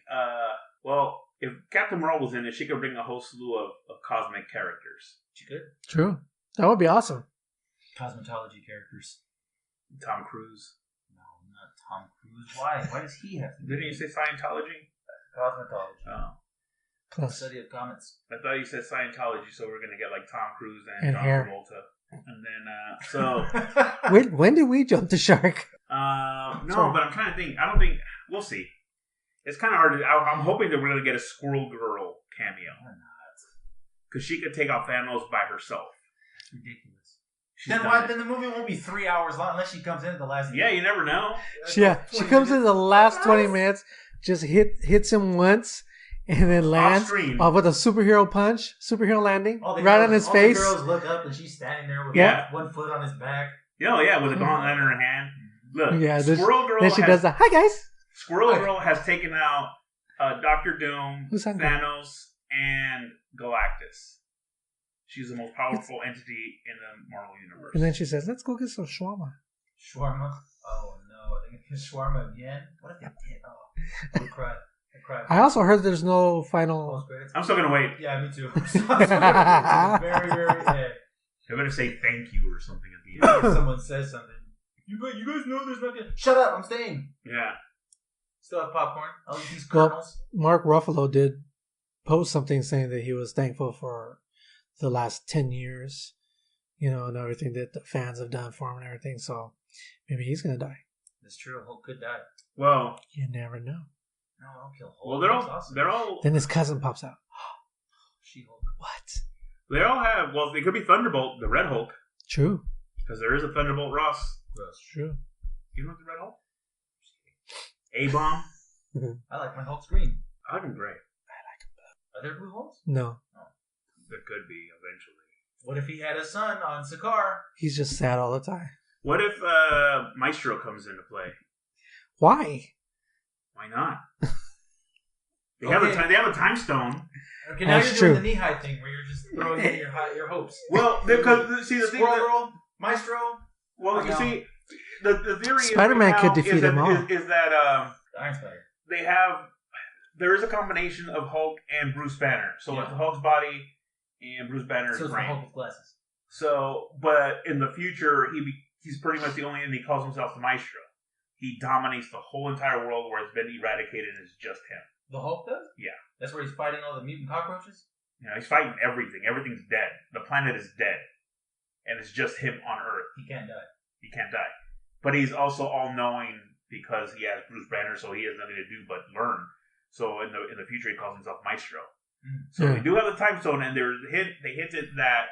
if Captain Marvel was in it, she could bring a whole slew of cosmic characters. She could. True. That would be awesome. Cosmetology characters. Tom Cruise. No, not Tom Cruise. Why? Why does he have to? Didn't you say Scientology? Cosmetology. Oh. Close. Study of comets. I thought you said Scientology, so we're going to get like Tom Cruise and John hair. Travolta. And then, When did we jump the shark? no, Sorry. but I'm trying to think. I don't think, we'll see. It's kind of hard to, I'm hoping that we're going to get a Squirrel Girl cameo. Because she could take out Thanos by herself. It's ridiculous. She's Then done why? it. Then the movie won't be 3 hours long unless she comes in at the last. Yeah, you never know. Yeah, she comes in the last 20 minutes, just hits him once, and then lands screen. with a superhero punch, superhero landing, All the right girls- on his all face. The girls look up and she's standing there with Yeah. one foot on his back. Yeah, with a gauntlet in her hand. Look, Yeah, Squirrel Girl then she has, does the hi guys. Squirrel Girl has taken out Doctor Doom, Who's that? Thanos, and Galactus. She's the most powerful entity in the Marvel universe. And then she says, "Let's go get some shawarma." Shawarma. Oh no, they get shawarma again. What if they did? Oh, I would cry. I cried. I also heard there's no final. Post credits. I'm still gonna wait. Yeah, me too. I'm still very, very. They better say thank you or something at the end. If someone says something, you guys know there's not. Shut up! I'm staying. Yeah. Still have popcorn. I'll eat these Well, kernels. Mark Ruffalo did post something saying that he was thankful for the last 10 years, and everything that the fans have done for him and everything. So maybe he's gonna die. That's true. Hulk could die. Well, You never know. No, I'll kill Hulk. well, That's awesome. they're all Then his cousin pops out. She-Hulk. What? they all have. Well, they could be Thunderbolt, the Red Hulk, True. because there is a Thunderbolt Ross. Gross. True. You know the Red Hulk? A-Bomb. I like my Hulk's green. I like him gray. Are there blue Hulks? No, There could be eventually. What if he had a son on Sakaar? he's just sad all the time. What if Maestro comes into play? Why? Why not? They have a time stone. Okay, now That's you're doing true. the knee-high thing where you're just throwing in your hopes. Well, because see the thing. Squirrel That, Girl, Maestro. well, you No. see, the theory Spider-Man is could now defeat is that, them all. Is that Iron Spider. they have there is a combination of Hulk and Bruce Banner. So Yeah. it's Hulk's body and Bruce Banner's So it's the brain. Hulk with glasses. So, but in the future, he's pretty much the only, and he calls himself the Maestro. He dominates the whole entire world where it's been eradicated and it's just him. The Hulk does? Yeah. That's where he's fighting all the mutant cockroaches? He's fighting everything. Everything's dead. The planet is dead. And it's just him on Earth. He can't die. He can't die. But he's also all-knowing because he has Bruce Banner, so he has nothing to do but learn. So in the future, he calls himself Maestro. So Yeah. they do have the time stone, and they hinted that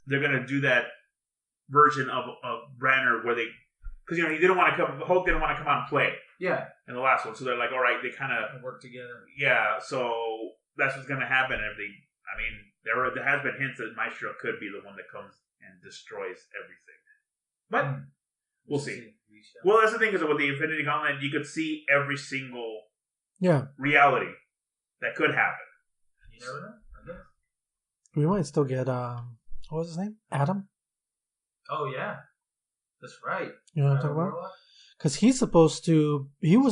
they're going to do that version of Banner where they... Because, he didn't want to come... Hulk didn't want to come out and play Yeah. in the last one. So they're like, all right, they kind of... They work together. Yeah, so that's what's going to happen if they... I mean, there has been hints that Maestro could be the one that comes and destroys everything. But we'll see. Well, that's the thing, is that with the Infinity Gauntlet, you could see every single reality that could happen. You never know. I guess. We might still get what was his name? Adam. Oh, yeah. That's right. You know what I'm talking about? Because he was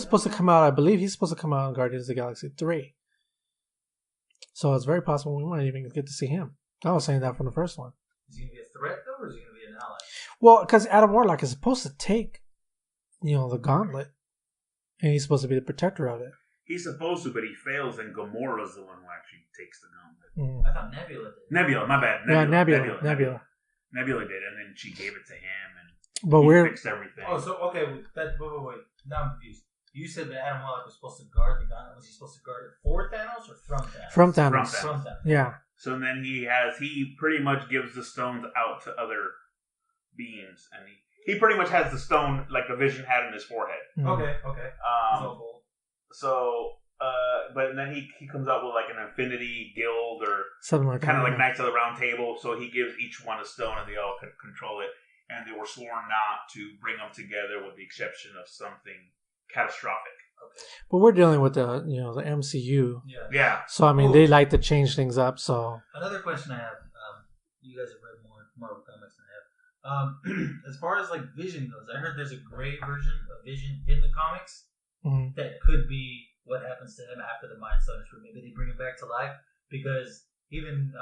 supposed to come out. I believe he's supposed to come out in Guardians of the Galaxy 3. So it's very possible we might even get to see him. I was saying that from the first one. Is he going to be a threat, though, or is he going to be an ally? Well, because Adam Warlock is supposed to take, the gauntlet, and he's supposed to be the protector of it. He's supposed to, but he fails, and Gamora's the one who actually takes the gauntlet. Mm. I thought Nebula did. Nebula, my bad. Nebula. Nebula did, and then she gave it to him, and But he fixed everything. Oh, so, okay. Wait. Now I'm confused. You said that Adam Warlock was supposed to guard the gauntlet. Was he supposed to guard it for Thanos or from Thanos? From Thanos. From From Thanos. Yeah. So then he pretty much gives the stones out to other beings, and he pretty much has the stone like the Vision had in his forehead. Mm. Okay. He's all gold. So But then he comes out with like an Infinity Guild or something like kind that. of like Knights of the Round Table. So he gives each one a stone, and they all could control it. And they were sworn not to bring them together, with the exception of something catastrophic. Okay. But we're dealing with the the MCU. Yeah. Yeah. So I mean, they like to change things up. So Another question I have. You guys have read more Marvel comics than I have. As far as like Vision goes, I heard there's a gray version of Vision in the comics that could be what happens to him after the Mind Stone is removed. Maybe they bring him back to life, because even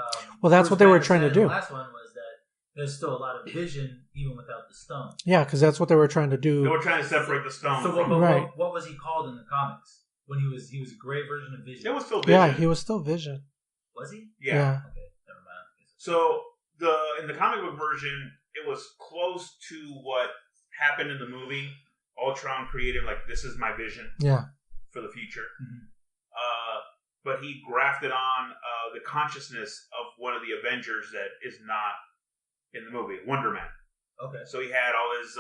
well, that's what they were trying to do. The last one was that there's still a lot of Vision even without the stone. Yeah, because that's what they were trying to do. They were trying to separate the stone. So Right. what was he called in the comics when he was a gray version of Vision? It was still Vision. Yeah, he was still Vision. Was he? Yeah. Okay, never mind. So in the comic book version, it was close to what happened in the movie. Ultron created like, this is my vision for the future. Mm-hmm. But he grafted on the consciousness of one of the Avengers that is not in the movie, Wonder Man. Okay. So he had all his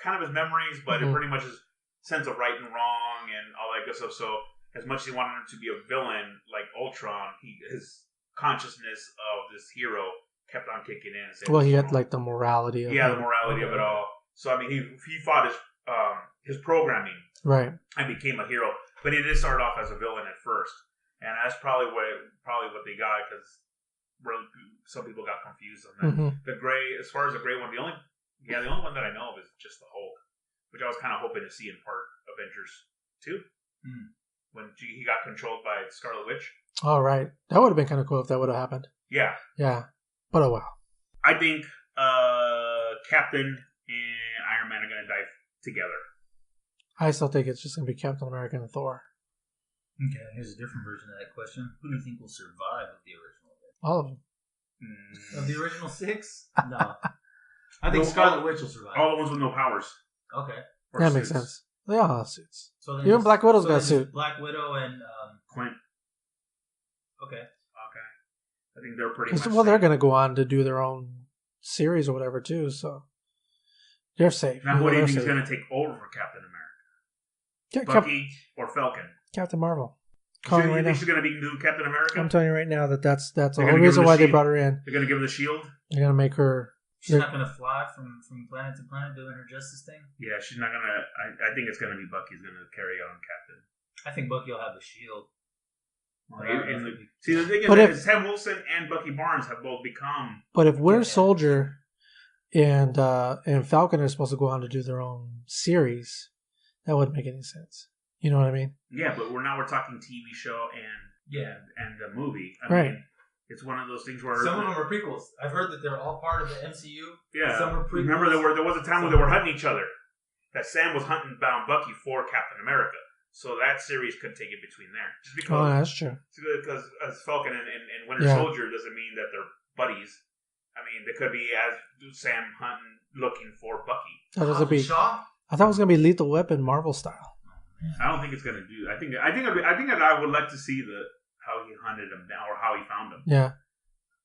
kind of his memories, but it pretty much his sense of right and wrong and all that good stuff. So as much as he wanted him to be a villain like Ultron, his consciousness of this hero kept on kicking in. And saying, Well, he had like the morality of the morality of it all. So I mean, he fought his programming, right, and became a hero. But he did start off as a villain at first, and that's probably what they got, because some people got confused on that. The gray, as far as the gray one, the only one that I know of is just the Hulk, which I was kind of hoping to see in part Avengers 2, when he got controlled by Scarlet Witch. All right, that would have been kind of cool if that would have happened. Yeah, but oh well. I think Captain and Iron Man are going to die together. I still think it's just going to be Captain America and Thor. Okay, here's a different version of that question. Who do you think will survive of the original? All of them. Of the original 6? No. I think Scarlet Witch will survive. All the ones with no powers. Okay. That makes sense. They all have suits. So then even Black Widow's got a suit. Black Widow and Clint. Okay. I think they're pretty much Well, they're going to go on to do their own series or whatever too, so they're safe. Now, what do you think is going to take over for Captain America? Bucky or Falcon? Captain Marvel. You think she's going to be new Captain America? I'm telling you right now that's the whole reason why they brought her in. They're going to give her the shield? They're going to make her... She's not going to fly from planet to planet doing her justice thing? Yeah, she's not going to... I think it's going to be Bucky's going to carry on Captain. I think Bucky will have the shield. See, the thing is, Sam Wilson and Bucky Barnes have both become... But if Winter Soldier and Falcon are supposed to go on to do their own series, that wouldn't make any sense. You know what I mean? Yeah, but we're talking TV show and the movie. I mean, it's one of those things where some of them are prequels. I've heard that they're all part of the MCU. Yeah, some are prequels. Remember, there was a time when they were hunting each other. That Sam was hunting down Bucky for Captain America. So that series could take it between there. Just because, that's true. Because as Falcon and Winter Soldier doesn't mean that they're buddies. I mean, they could be as Sam hunting, looking for Bucky. I thought it was going to be Lethal Weapon Marvel style. I don't think it's going to do. I think I would like to see how he hunted him down or how he found him. Yeah,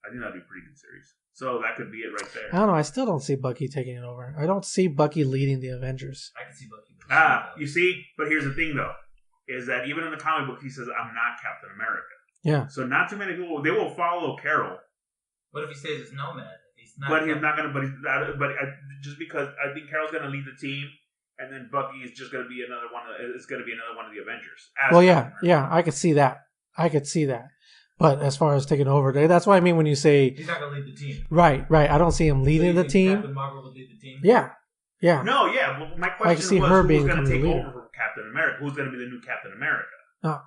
I think that'd be a pretty good series. So that could be it right there. I don't know. I still don't see Bucky taking it over. I don't see Bucky leading the Avengers. I can see Bucky. You see, but here's the thing though, is that even in the comic book he says, "I'm not Captain America." Yeah. So not too many people, they will follow Carol. What if he stays as Nomad? He's not going to. But just because I think Carol's going to lead the team. And then Bucky is just going to be another one. Is going to be another one of the Avengers. Well, yeah, I could see that. But as far as taking over, that's what I mean when you say he's not going to lead the team. Right. I don't see him leading the team. Captain Marvel will lead the team. Yeah. No, yeah. Well, my question I can see was, her who's being going to take leader. over for Captain America? Who's going to be the new Captain America? Oh,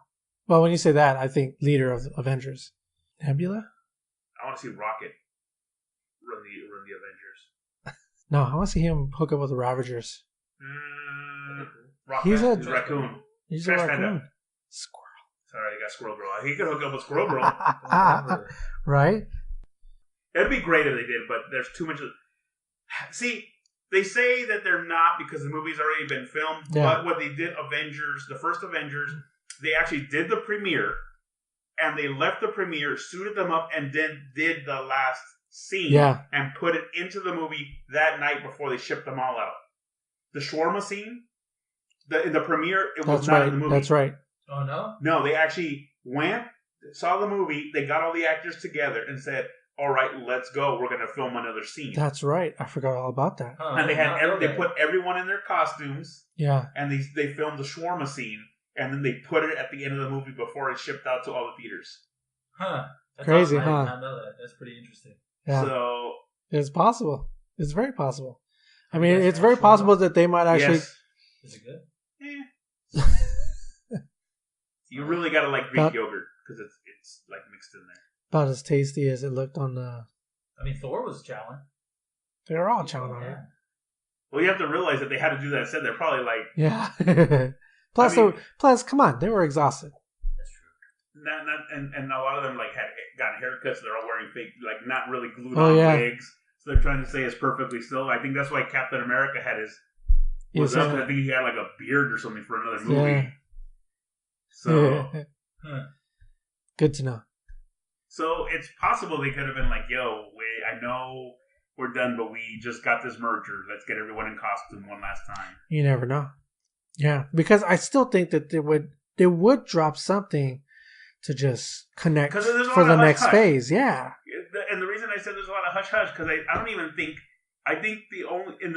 well, when you say that, I think leader of Avengers, Nebula. I want to see Rocket run the Avengers. No, I want to see him hook up with the Ravagers. He's a raccoon. He's a raccoon. Squirrel. Sorry, I got Squirrel Girl. He could hook up with Squirrel Girl. Right? It'd be great if they did, but there's too much. See, they say that they're not because the movie's already been filmed. Yeah. But what they did, the first Avengers, they actually did the premiere, and they left the premiere, suited them up, and then did the last scene and put it into the movie that night before they shipped them all out. The shawarma scene, in the premiere, it was not in the movie. That's right. Oh, no? No, they actually went, saw the movie, they got all the actors together and said, all right, let's go. We're going to film another scene. That's right. I forgot all about that. Huh, And they I did had not know they that. put everyone in their costumes, Yeah. and they filmed the shawarma scene, and then they put it at the end of the movie before it shipped out to all the theaters. Huh. That's Crazy, awesome. I huh? did not know that. That's pretty interesting. Yeah. So, It's possible. It's very possible. I mean, Yes, it's very sure. possible that they might actually... yes. Is it good? You really got to like Greek yogurt, because it's like mixed in there. About as tasty as it looked on the... I mean, Thor was chowing. They were all chowing on it. Well, you have to realize that they had to do that. Said they're probably like... Yeah. Plus, come on, they were exhausted. That's true. And a lot of them like had gotten haircuts. They're all wearing fake, like not really glued Oh, on yeah. wigs. So they're trying to say it's perfectly still. I think that's why Captain America had his was Yes, up. yeah. I think he had like a beard or something for another movie. Yeah. So Good to know. so it's possible they could have been like, "Yo, I know we're done, but we just got this merger. Let's get everyone in costume one last time." You never know. Yeah, because I still think that they would drop something to just connect 'Cause there's a for lot the of next hush-hush. phase. Yeah. And the reason I said there's a lot of hush hush because I don't even think I think the only in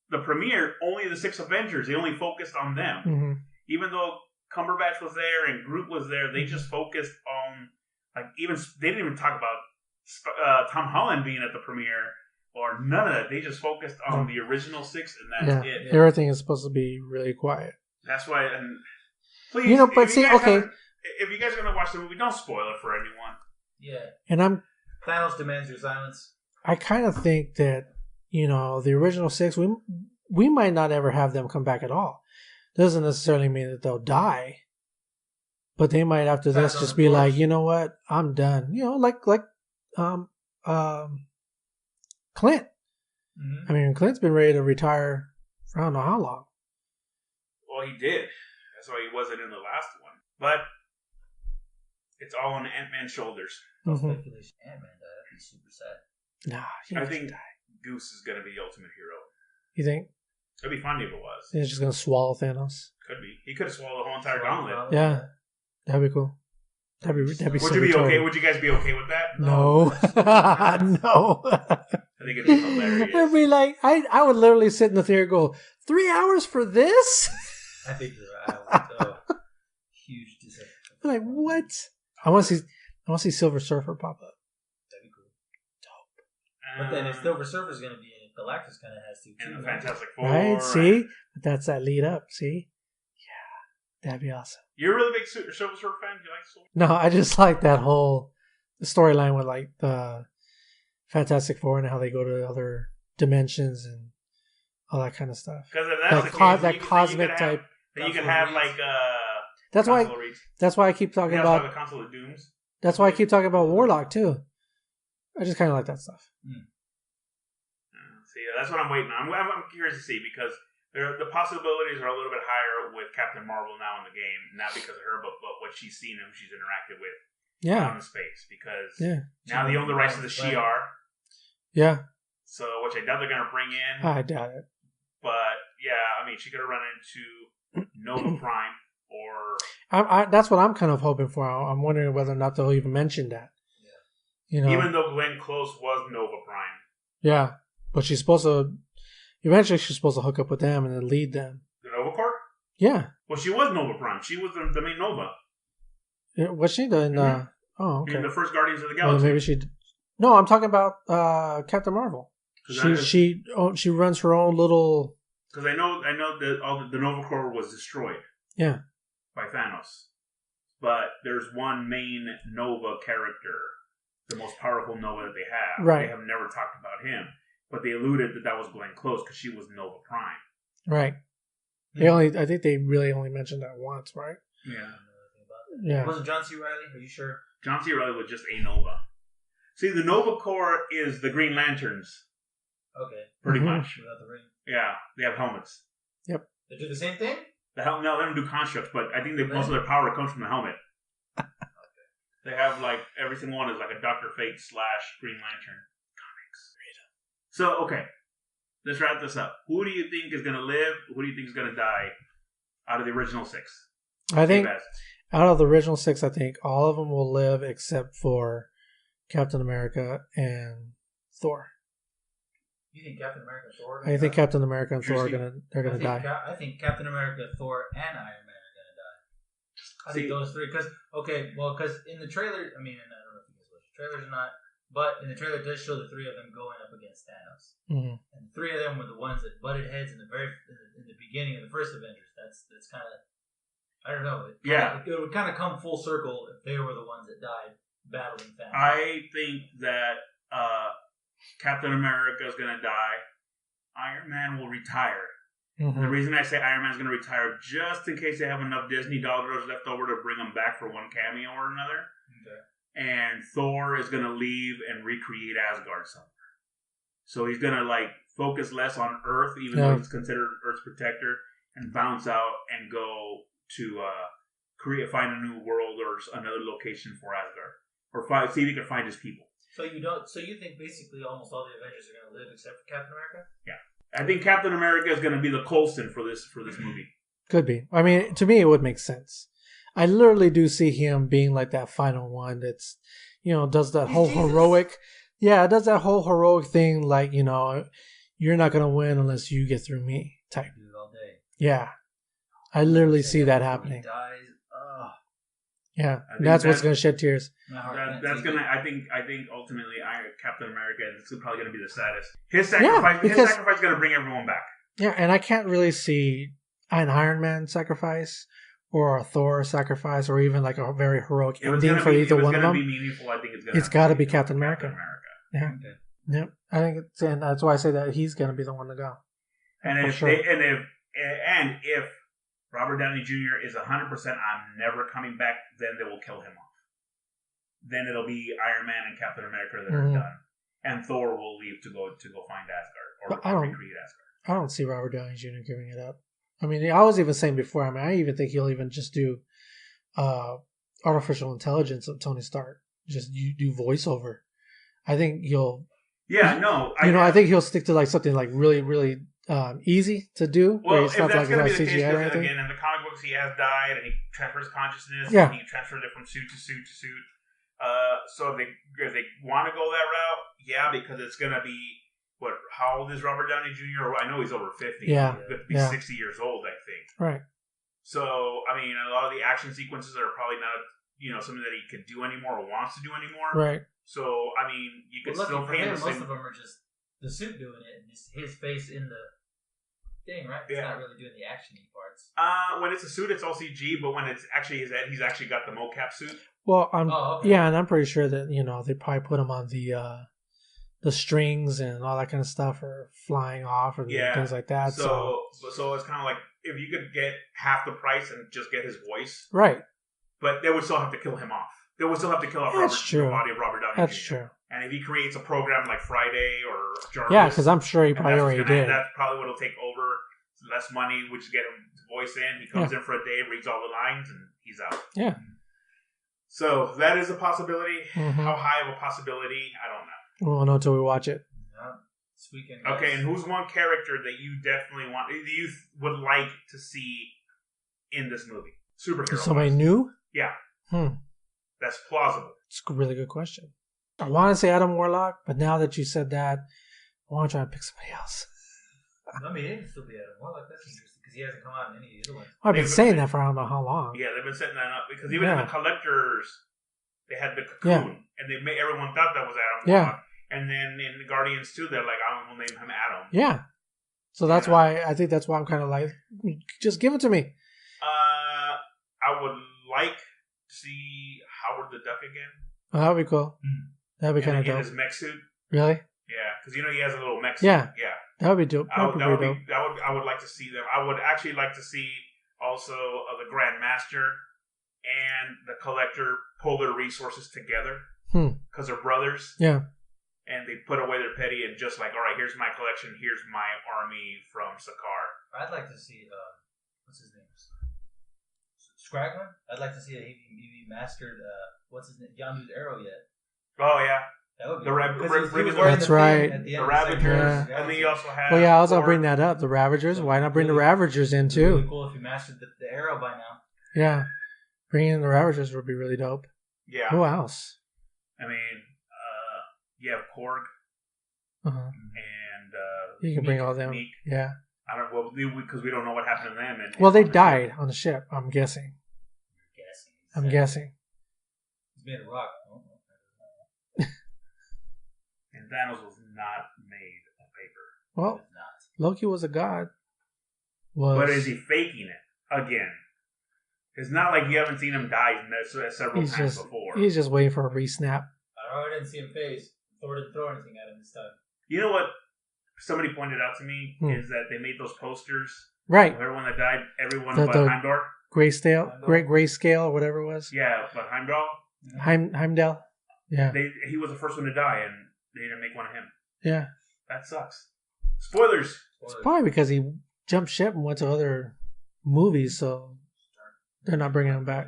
the premiere only the 6 Avengers, they only focused on them. Hmm. Even though Cumberbatch was there and Groot was there, they just focused on they didn't even talk about Tom Holland being at the premiere or none of that. They just focused on the original 6 and that's Yeah. it. Everything is supposed to be really quiet. That's why. And please, You know, but if see, you guys okay. if you guys are gonna watch the movie, don't spoil it for anyone. Yeah. And Thanos demands your silence. I kind of think that, the original 6, we might not ever have them come back at all. Doesn't necessarily mean that they'll die, but they might after this Pass on just the be like, torch. you know what, I'm done. Clint. Mm-hmm. I mean, Clint's been ready to retire for I don't know how long. Well, he did. That's why he wasn't in the last one. But it's all on Ant-Man's shoulders. Mhm. Speculation. Ant-Man died. That'd be super sad. Nah, he I doesn't think die. Goose is going to be the ultimate hero. You think It'd be funny if it was. he's just gonna swallow Thanos? Could be. He could have swallowed the whole entire gauntlet. Yeah, that'd be cool. That'd be Would you so be okay? retarded. Would you guys be okay with that? No, no. I think it'd be hilarious. It'd be like I would literally sit in the theater and go 3 hours for this. I think you're right. Huge disappointment. Like what? I want to see Silver Surfer pop up. That'd be cool. But then if Silver Surfer's going to be in it, Galactus kind of has to too. and the Fantastic Four. Right? See, but that's that lead up. See, yeah, that'd be awesome. You're a really big Silver Surfer fan? Do you like Silver? No, I just like that whole storyline with like the Fantastic Four and how they go to other dimensions and all that kind of stuff. Because if that's That, the co- case, that you cosmic could type. Then you could have like That's why. Console Reach. That's why I keep You talking also have about. a Console of Dooms. That's why I keep talking about Warlock too. I just kind of like that stuff. See, that's what I'm waiting on. I'm curious to see because the possibilities are a little bit higher with Captain Marvel now in the game, not because of her, but what she's seen and who she's interacted with Yeah, out in space. Because yeah, now they own the rights to the Shi'ar, yeah. so which I doubt they're going to bring in. I doubt it. But yeah, I mean, she could have run into Nova Prime or That's what I'm kind of hoping for. I'm wondering whether or not they'll even mention that. Yeah. even though Glenn Close was Nova Prime. Yeah, but she's supposed to. Eventually, she's supposed to hook up with them and then lead them. The Nova Corps? Yeah. Well, she was Nova Prime. She was the main Nova What's she doing? Mhm. Oh, okay. in the first Guardians of the Well, Galaxy. maybe she. No, I'm talking about Captain Marvel. She runs her own little. Because I know that all the Nova Corps was destroyed. Yeah. By Thanos. But there's one main Nova character, the most powerful Nova that they have. Right. They have never talked about him. But they alluded that was Glenn Close because she was Nova Prime. Right. I think they really only mentioned that once, right? Yeah. Yeah. Wasn't John C. Reilly? Are you sure? John C. Reilly was just a Nova. See, the Nova Corps is the Green Lanterns, Okay. pretty Mhm. much. Without the ring. Yeah, they have helmets. They do the same thing? No, they don't do constructs, but I think most of their power comes from the helmet. They have every single one is like a Dr. Fate / Green Lantern comics. So okay, let's wrap this up. Who do you think is gonna live? Who do you think is gonna die out of the original 6. I think AVAZ. out of the original 6, I think all of them will live except for Captain America and Thor. You think Captain America and Thor? I think Captain America and Thor are Seriously? gonna die. I think Captain America, Thor, and Iron Man are gonna die. I think those three. Because in the trailer, I mean, and I don't know if you guys watch the trailers or not, but in the trailer it does show the 3 of them going up against Thanos, and 3 of them were the ones that butted heads in the beginning of the first Avengers. That's kind of, I don't know. It would kind of come full circle if they were the ones that died battling Thanos. I think that Captain America is going to die. Iron Man will retire. Mm-hmm. The reason I say Iron Man is going to retire, just in case they have enough Disney dollars left over to bring him back for one cameo or another. Okay. And Thor is going to leave and recreate Asgard somewhere. So he's going to focus less on Earth, even though he's considered Earth's protector, and bounce out and go to find a new world or another location for Asgard, or see if he can find his people. So you think basically almost all the Avengers are going to live except for Captain America? Yeah, I think Captain America is going to be the Coulson for this movie. Could be. I mean, to me, it would make sense. I literally do see him being like that final one that's, does that whole heroic. Yeah, it does that whole heroic thing like, you're not going to win unless you get through me type. Do it all day. Yeah. I literally see that happening. He dies. Yeah, that's what's going to shed tears. That's going to, I think ultimately Captain America is probably going to be the saddest. His sacrifice is going to bring everyone back. Yeah, and I can't really see an Iron Man sacrifice or a Thor sacrifice or even like a very heroic ending for either one of them. If it's going to be meaningful, I think it's got to be Captain America. Yeah. Okay. Yep. I think and that's why I say that he's going to be the one to go. And if Robert Downey Jr. is 100%, I'm never coming back, then they will kill him off. Then it'll be Iron Man and Captain America that are done, and Thor will leave to go find Asgard or recreate Asgard. I don't see Robert Downey Jr. giving it up. I mean, I was even saying before. I mean, I even think he'll even just do artificial intelligence of Tony Stark. Just you do voiceover. I think you'll. Yeah, no. I think he'll stick to like something like really, really easy to do. Well, if that's like going to be the case, CGI or anything. Again, in the comic books, he has died and he transfers consciousness. Yeah. And he transferred it from suit to suit to suit. So if they want to go that route, yeah, because it's going to be how old is Robert Downey Jr.? I know he's over 50. Yeah. He's going to be 60 years old, I think. Right. So, I mean, a lot of the action sequences are probably not, something that he could do anymore or wants to do anymore. Right. So, I mean, you could still pay him. Most of them are just the suit doing it and his face in the thing, right? It's not really doing the action-y parts. When it's a suit, it's all CG, but when it's actually his head, he's actually got the mocap suit. Well, and I'm pretty sure that they probably put him on the strings and all that kind of stuff, or flying off and things like that. So it's kind of like if you could get half the price and just get his voice, right? But they would still have to kill him off. They would still have to kill off the body of Robert Downey Jr. That's true. And if he creates a program like Friday or Jarvis, yeah, because I'm sure he probably already did. That's probably what will take over. Less money, which get him voice in. He comes in for a day, reads all the lines, and he's out. Yeah. So that is a possibility. Mm-hmm. How high of a possibility? I don't know. We won't know until we watch it. Yeah. This weekend. Okay, and who's one character that you definitely would like to see in this movie? Superhero. Somebody new? Yeah. That's plausible. It's a really good question. I want to say Adam Warlock, but now that you said that, I want to try to pick somebody else. I mean, it can still be Adam Warlock. That's interesting because he hasn't come out in any of the other ones. I've been saying that for I don't know how long. Yeah, they've been setting that up because even in the collectors, they had the cocoon, and everyone thought that was Adam Warlock. And then in the Guardians 2, they're like, I will name him Adam. Yeah. So that's why I think that's why I'm kind of like, just give it to me. I would like to see Howard the Duck again. Oh, that would be cool. That'd be kind of dope. His mech suit. Really? Yeah, because he has a little mech suit. Yeah. Yeah. That would be dope. I would like to see them. I would actually like to see also the Grand Master and the Collector pull their resources together because they're brothers. Yeah. And they put away their petty and just like, all right, here's my collection. Here's my army from Sakaar. I'd like to see what's his name? Scragman. I'd like to see he mastered what's his name? Yondu's arrow yet. Oh yeah. That would be The That's right. the Ravagers, and then you also have. Well, yeah, I was gonna Korg. bring that up. The Ravagers. Why not bring the Ravagers in It'd be really too? cool if you mastered the arrow by now. Yeah, bringing in the Ravagers would be really dope. Yeah. Who else? I mean, you have Korg Uh-huh. and You can bring all them. Meek. Yeah. I don't because we don't know what happened to them. Well, they died on the ship. I'm guessing. I'm guessing. He's made of rock. And Thanos was not made of paper. Well, Loki was a god. But is he faking it again? It's not like you haven't seen him die several times before. He's just waiting for a re-snap. I didn't see him phase. Thor didn't throw anything at him this time. You know what? Somebody pointed out to me is that they made those posters. Right. Of everyone that died, everyone The- but the- Heimdall. Grayscale, or whatever it was. Yeah, but Heimdall. Heimdall. Yeah. He was the first one to die, and they didn't make one of him. Yeah. That sucks. Spoilers. It's probably because he jumped ship and went to other movies, so they're not bringing him back.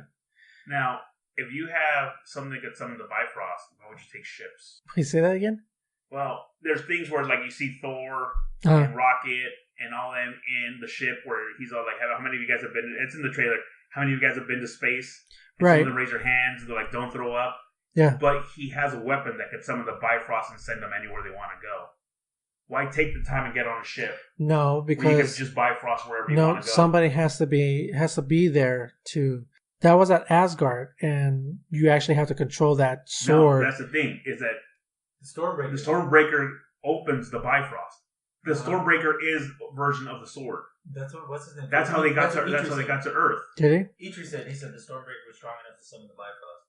Now, if you have something that gets summoned to Bifrost, why would you take ships? Please say that again. Well, there's things where like you see Thor and Rocket and all them in the ship where he's all like, how many of you guys have been, it's in the trailer, how many of you guys have been to space? And right. Some of them raise their hands and they're like, don't throw up. Yeah. But he has a weapon that could summon the Bifrost and send them anywhere they want to go. Why take the time and get on a ship? No, because you can just Bifrost wherever you want to go. Somebody has to be there to. That was at Asgard, and you actually have to control that sword. No, that's the thing, is that the Stormbreaker opens the Bifrost. The Stormbreaker is a version of the sword. What's his name? That's how they got to Earth. Did he? He said the Stormbreaker was strong enough to summon the Bifrost.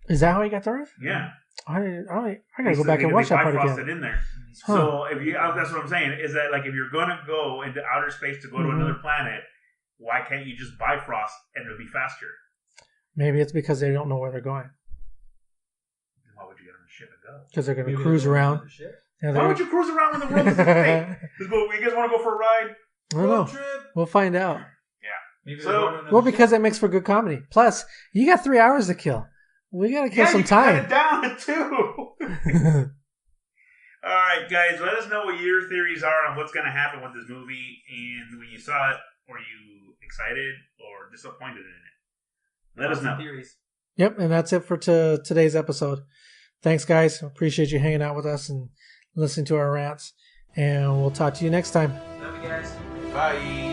Is that how he got to Earth? Yeah. I gotta go back and watch that part again. In there. Huh. So if you, that's what I'm saying, is that like if you're gonna go into outer space to go to another planet, why can't you just Bifrost and it'll be faster? Maybe it's because they don't know where they're going. Why would you get on a ship and go? Because they're gonna cruise around. Yeah, why would you cruise around when the world is a thing? You guys want to go for a ride? I don't know. We'll find out. Yeah. Because it makes for good comedy. Plus, you got 3 hours to kill. We gotta kill some time. Cut it down to 2. All right, guys. Let us know what your theories are on what's going to happen with this movie, and when you saw it, were you excited or disappointed in it? Let us know. Theories. Yep, and that's it for today's episode. Thanks, guys. Appreciate you hanging out with us and listening to our rants. And we'll talk to you next time. Love you guys. Bye.